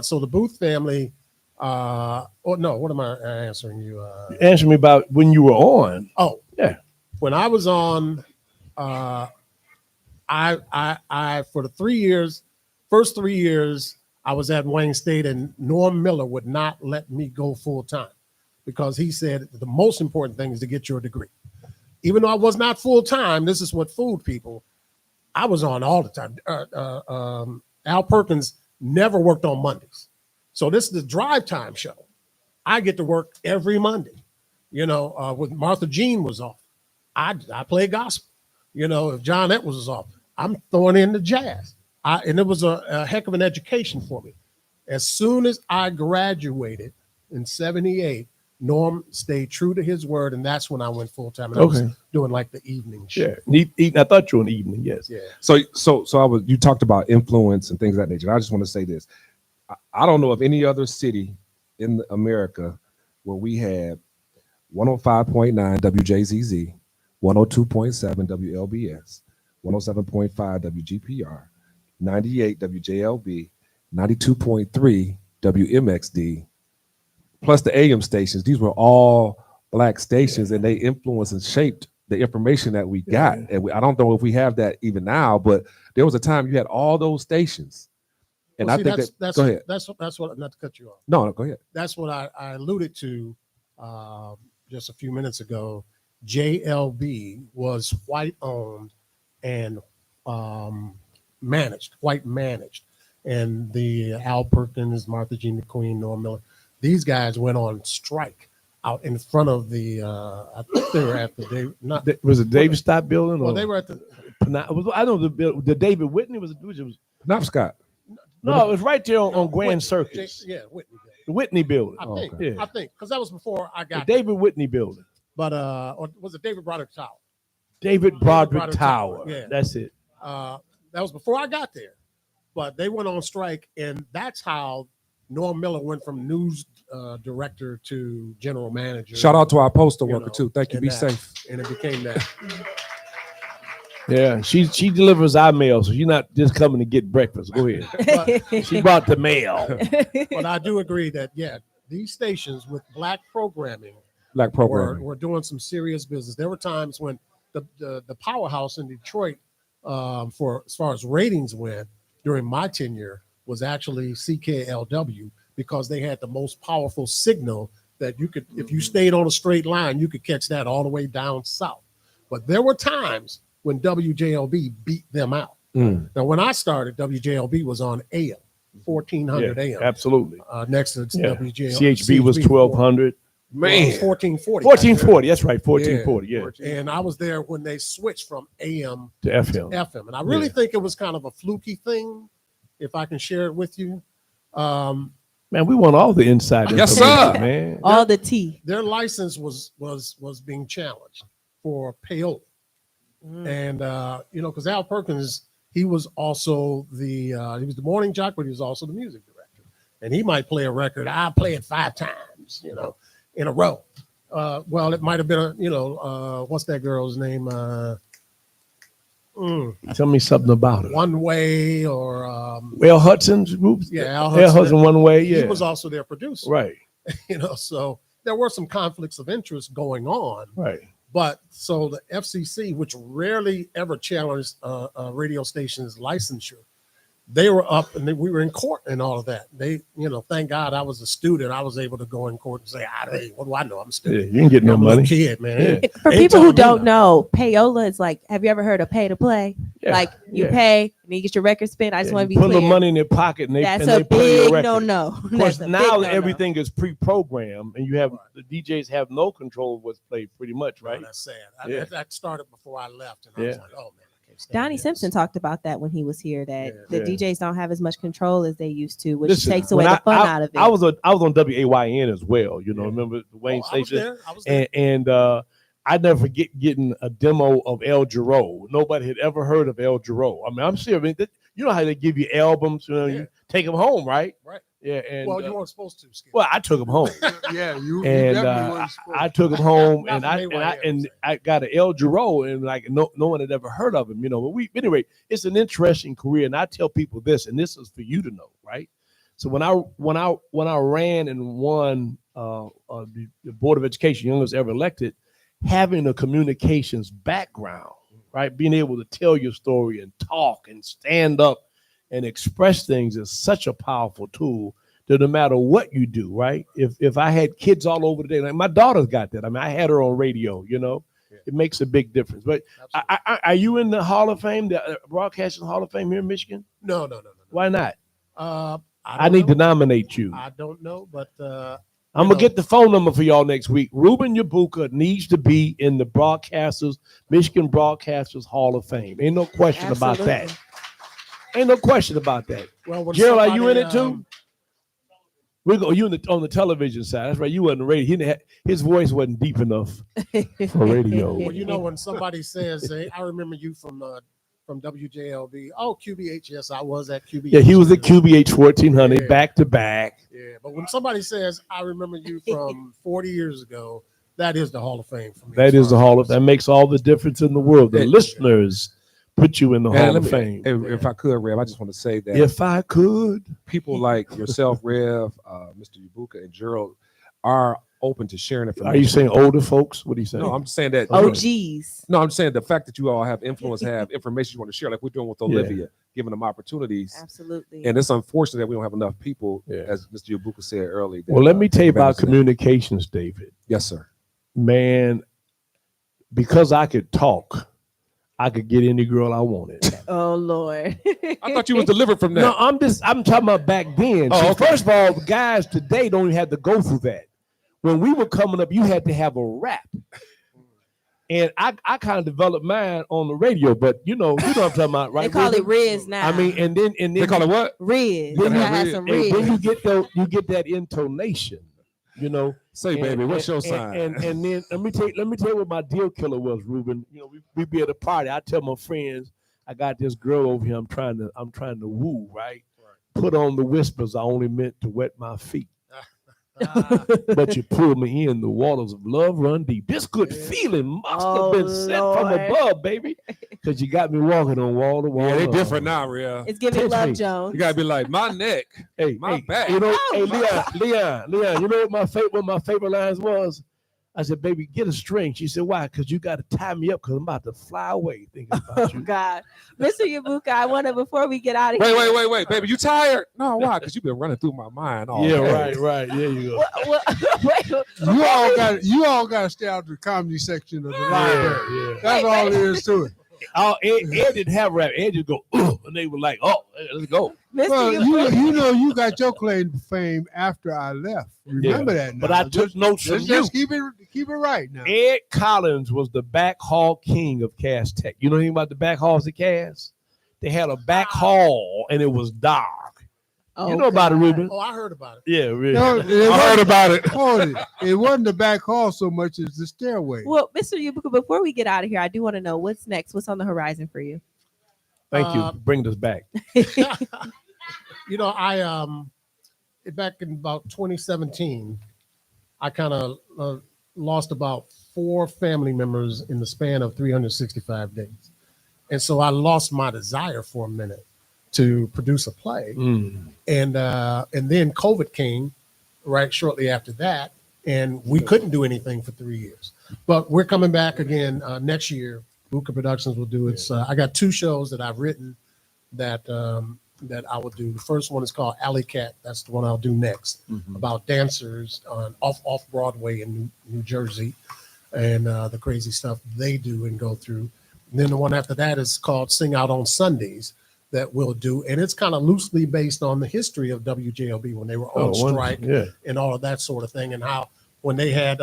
so the Booth family. What am I answering you? Answer me about when you were on. Oh, yeah. When I was on, I for the 3 years, first 3 years, I was at Wayne State, and Norm Miller would not let me go full time because he said the most important thing is to get your degree. Even though I was not full time, this is what fooled people. I was on all the time. Al Perkins never worked on Mondays. So this is the drive time show. I get to work every Monday, when Martha Jean was off. I play gospel. You know, if John Edwards was off, I'm throwing in the jazz. And it was a heck of an education for me. As soon as I graduated in 78, Norm stayed true to his word, and that's when I went full time. And I was doing like the evening show. Yeah, I thought you were in the evening. Yes. Yeah. So you talked about influence and things of that nature. I just want to say this. I don't know of any other city in America where we had 105.9 WJZZ, 102.7 WLBS, 107.5 WGPR, 98 WJLB, 92.3 WMXD, plus the AM stations. These were all Black stations, and they influenced and shaped the information that we got. And I don't know if we have that even now, but there was a time you had all those stations. And Well, I see, think that's go ahead. That's what, not to cut you off. No, go ahead. That's what I alluded to just a few minutes ago. JLB was white owned and white managed. And the Al Perkins, Martha Jean McQueen, Norm Miller, these guys went on strike out in front of the, I think they were at the, was it David Stott building? Well, or they were at the, I know the David Whitney was Penobscot. No, it was right there on Grand Circus. Whitney. The Whitney building. I think, because that was before I got the David Whitney building. But or was it David Broderick Tower? David Broderick Tower. Yeah, that's it. That was before I got there. But they went on strike, and that's how Norm Miller went from news director to general manager. Shout out to our postal worker too. Thank you. Be safe. And it became that. Yeah, she delivers our mail, so she's not just coming to get breakfast. Go ahead. She brought the mail. But I do agree that these stations with Black programming, were doing some serious business. There were times when the powerhouse in Detroit, for as far as ratings went during my tenure, was actually CKLW, because they had the most powerful signal that you could, if you stayed on a straight line, you could catch that all the way down south. But there were times when WJLB beat them out. Now, when I started, WJLB was on AM, 1400 AM. Absolutely. Next to WJLB. CHB was 1200. Man, well, 1440. 1440. That's right. 1440. Yeah. And I was there when they switched from AM to FM. And I really think it was kind of a fluky thing, if I can share it with you. Man, we want all the inside Yes, sir. Man. All the tea. Their license was being challenged for payola. And because Al Perkins, he was also he was the morning jock, but he was also the music director. And he might play a record. I play it 5 times, in a row. Well, it might have been what's that girl's name? Tell me something about it. One Way or Al Hudson's group. Yeah, Al Hudson One Way. Yeah, he was also their producer. Right. So there were some conflicts of interest going on. Right. But so the FCC, which rarely ever challenged a radio station's licensure, they were up and we were in court and all of that. They, thank God I was a student. I was able to go in court and say, hey, what do I know? I'm a student. Yeah, you can get no I'm a money. little kid, man. Yeah. For people who don't know, payola is like, have you ever heard of pay to play? Yeah, like you pay and you get your record spent. I just want to be put a clear. little money in their pocket and they That's and a they play your big record. no. Of course, That's a now big no-no. everything is pre-programmed and you have the DJs have no control of what's played pretty much, right? That's sad. Yeah. That started before I left, and I was like, oh man. Donnie Simpson talked about that when he was here, that the Yeah. DJs don't have as much control as they used to, which Listen, takes away when the fun out of it. I was on WAYN as well. Remember the Wayne station? I was there. And I never forget getting a demo of El Giro. Nobody had ever heard of El Giro. I mean, I'm serious. You know how they give you albums, you take them home, right? Right. Yeah. And Well, you weren't supposed to, Skip. well, I took them home. Yeah, you And definitely wasn't supposed I took him home, Not and for I got an El Giro, and like no one had ever heard of him, But anyway, it's an interesting career, and I tell people this, and this is for you to know, right? So when I ran and won the Board of Education, youngest ever elected, having a communications background, right, being able to tell your story and talk and stand up and express things is such a powerful tool that no matter what you do, right? If I had kids all over the day, like my daughter's got that. I mean, I had her on radio, it makes a big difference. But are you in the Hall of Fame, the Broadcasting Hall of Fame here in Michigan? No. Why not? I need to nominate you. I don't know, but I'm gonna get the phone number for y'all next week. Ruben Yabuka needs to be in the Michigan Broadcasters Hall of Fame. Ain't no question about that. Ain't no question about that. Well, Gerald, are you in it too? We go. You on the television side? That's right. You wasn't radio. His voice wasn't deep enough for radio. Well, you know, when somebody says, hey, "I remember you from WJLB," oh, QBH, yes, I was at QBH. Yeah, he was at QBH 1400 back to back. Yeah, but when somebody says, "I remember you from 40 years ago," that is the Hall of Fame for me. That is the Hall of. That makes all the difference in the world. The listeners put you in the Hall of Fame. If I could, Rev, I just want to say that if I could, people like yourself, Rev, Mr. Yabuka, and Gerald are open to sharing information. Are you saying older folks? What are you saying? No, I'm just saying that OGs. No, I'm saying the fact that you all have influence, have information you want to share, like we're doing with Olivia, giving them opportunities. Absolutely. And it's unfortunate that we don't have enough people, as Mr. Yabuka said earlier. Well, let me tell you about communications, David. Yes, sir. Man, because I could talk, I could get any girl I wanted. Oh Lord! I thought you was delivered from that. No, I'm talking about back then. Oh, See, okay. First of all, guys today don't even have to go through that. When we were coming up, you had to have a rap. And I kind of developed mine on the radio, but you know what I'm talking about, right? They call it Riz now. I mean, and then they call it what? Riz. Then You gotta have some Riz. Then you get that intonation, you know. Say, baby, what's your sign? And then let me tell you what my deal killer was, Ruben. You know, we be at a party. I tell my friends, I got this girl over here. I'm trying to woo, right? Put on the whispers. I only meant to wet my feet. But you pulled me in. The waters of love run deep. This good feeling must have been sent from above, baby. Because you got me walking on wall to wall. Yeah, they different now, Rhea. It's giving Love Jones. You gotta be like, my neck, my back. You know, Leon, you know what my favorite lines was? I said, baby, get a string. She said, why? Because you got to tie me up because I'm about to fly away thinking about you. God. Mr. Yabuka, I want to, before we get out of here. Wait, baby, you tired? No, why? Because you've been running through my mind all day. Right. There you go. You all got to stay out the comedy section of the library. Yeah. That's all there is to it. Ed didn't have rap. Ed just go, and they were like, oh, let's go. Well, you know, you got your claim to fame after I left. Remember that now. But I took notes from you. Just keep it right now. Ed Collins was the back hall king of Cass Tech. You know anything about the back halls at Cass? They had a back hall, and it was dark. Oh, you know about it, Ruben? Oh, I heard about it. Yeah, really. No, I heard about it. It wasn't the back hall so much as the stairway. Well, Mr. Yabuka, before we get out of here, I do want to know what's next. What's on the horizon for you? Thank you. Bring us back. You know, I back in about 2017, I kind of lost about 4 family members in the span of 365 days. And so I lost my desire for a minute to produce a play. And then COVID came right shortly after that, and we couldn't do anything for 3 years. But we're coming back again next year. Buka Productions will do its. I got 2 shows that I've written that I will do. The first one is called Alley Cat. That's the one I'll do next, about dancers on off Broadway in New Jersey, and the crazy stuff they do and go through. And then the one after that is called Sing Out on Sundays, that we'll do, and it's kind of loosely based on the history of WJLB when they were on strike and all of that sort of thing, and how when they had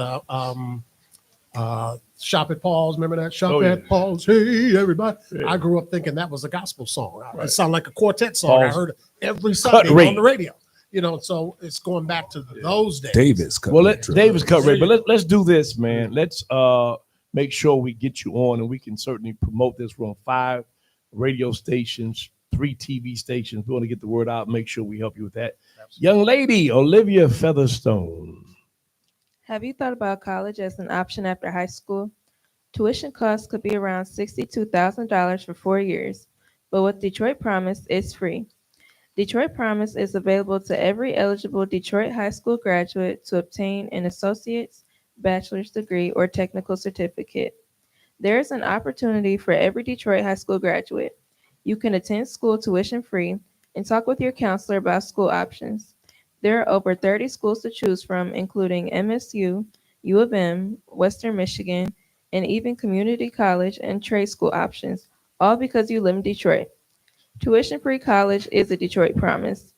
Shop at Paul's, remember that? Shop at Paul's, hey everybody. I grew up thinking that was a gospel song. It sounded like a quartet song. I heard it every Sunday on the radio. You know, so it's going back to those days. David's cut. David's cut rate. But let's do this, man. Let's make sure we get you on, and we can certainly promote this. We're on 5 radio stations, 3 TV stations. We want to get the word out. Make sure we help you with that. Absolutely. Young lady, Olivia Featherstone. Have you thought about college as an option after high school? Tuition costs could be around $62,000 for 4 years, but with Detroit Promise, it's free. Detroit Promise is available to every eligible Detroit high school graduate to obtain an associate's, bachelor's degree, or technical certificate. There is an opportunity for every Detroit high school graduate. You can attend school tuition free and talk with your counselor about school options. There are over 30 schools to choose from, including MSU, U of M, Western Michigan, and even community college and trade school options, all because you live in Detroit. Tuition-free college is a Detroit promise.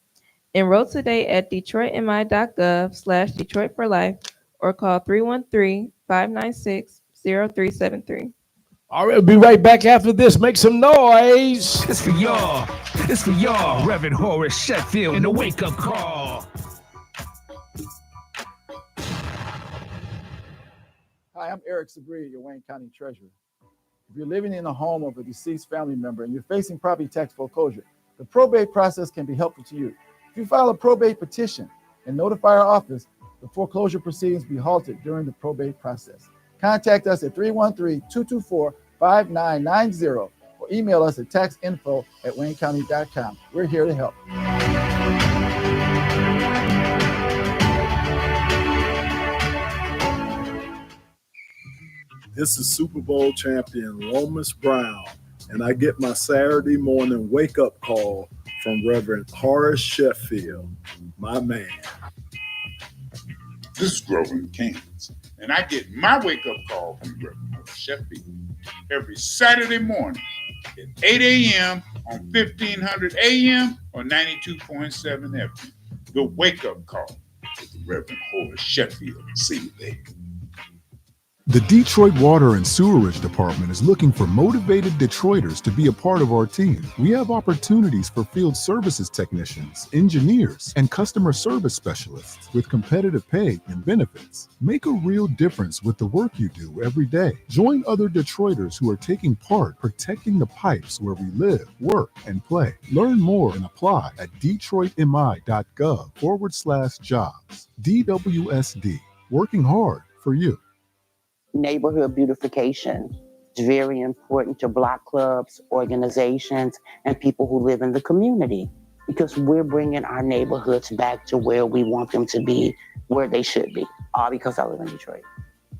Enroll today at detroitmi.gov/Detroit for Life or call 313-596-0373. All right, we'll be right back after this. Make some noise. It's for y'all. It's for y'all, Reverend Horace Sheffield, and the wake-up call. Hi, I'm Eric Sabria, your Wayne County Treasurer. If you're living in a home of a deceased family member and you're facing property tax foreclosure, the probate process can be helpful to you. If you file a probate petition and notify our office, the foreclosure proceedings will be halted during the probate process. Contact us at 313-224-5990 or email us at taxinfo@waynecounty.com. We're here to help. This is Super Bowl champion Lomas Brown, and I get my Saturday morning wake-up call from Reverend Horace Sheffield, my man. This is Grover in Kansas, and I get my wake-up call from Reverend Horace Sheffield every Saturday morning at 8 a.m. on 1500 a.m. or 92.7 FM. The wake-up call with the Reverend Horace Sheffield. See you there. The Detroit Water and Sewerage Department is looking for motivated Detroiters to be a part of our team. We have opportunities for field services technicians, engineers, and customer service specialists with competitive pay and benefits. Make a real difference with the work you do every day. Join other Detroiters who are taking part protecting the pipes where we live, work, and play. Learn more and apply at detroitmi.gov/jobs. DWSD, working hard for you. Neighborhood beautification is very important to block clubs, organizations, and people who live in the community because we're bringing our neighborhoods back to where we want them to be, where they should be, all because I live in Detroit.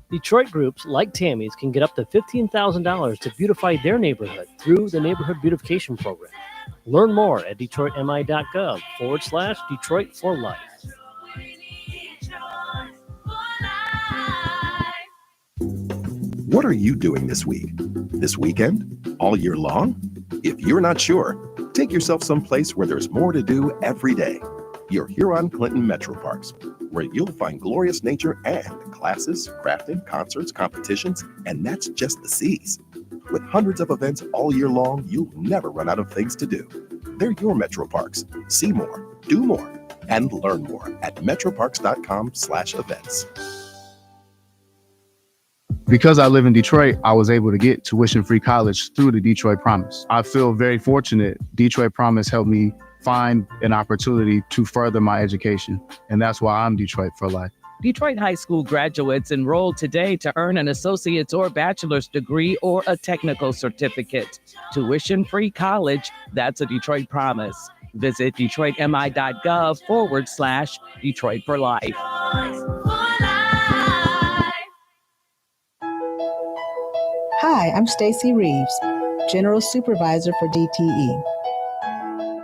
Detroit groups like Tammy's can get up to $15,000 to beautify their neighborhood through the Neighborhood Beautification Program. Learn more at detroitmi.gov/Detroit for Life. What are you doing this week? This weekend? All year long? If you're not sure, take yourself someplace where there's more to do every day. Your Huron-Clinton Metro Parks, where you'll find glorious nature and classes, crafting, concerts, competitions, and that's just the C's. With hundreds of events all year long, you'll never run out of things to do. They're your Metro Parks. See more, do more, and learn more at metroparks.com/events. Because I live in Detroit, I was able to get tuition-free college through the Detroit Promise. I feel very fortunate. Detroit Promise helped me find an opportunity to further my education, and that's why I'm Detroit for Life. Detroit High School graduates enroll today to earn an associate's or bachelor's degree or a technical certificate. Tuition-free college, that's a Detroit Promise. Visit detroitmi.gov/Detroit for Life. Hi, I'm Stacy Reeves, General Supervisor for DTE.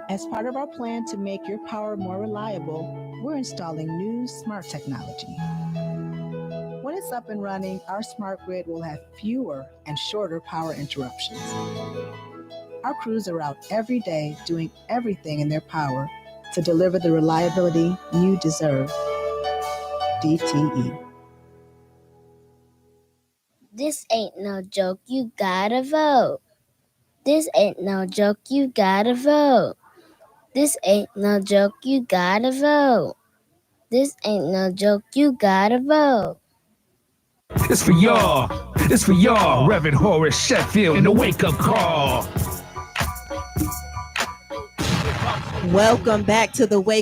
As part of our plan to make your power more reliable, we're installing new smart technology. When it's up and running, our smart grid will have fewer and shorter power interruptions. Our crews are out every day doing everything in their power to deliver the reliability you deserve. DTE. This ain't no joke, you gotta vote. This ain't no joke, you gotta vote. This ain't no joke, you gotta vote. This ain't no joke, you gotta vote. It's for y'all. It's for y'all, Reverend Horace Sheffield, and the wake-up call. Welcome back to the Wake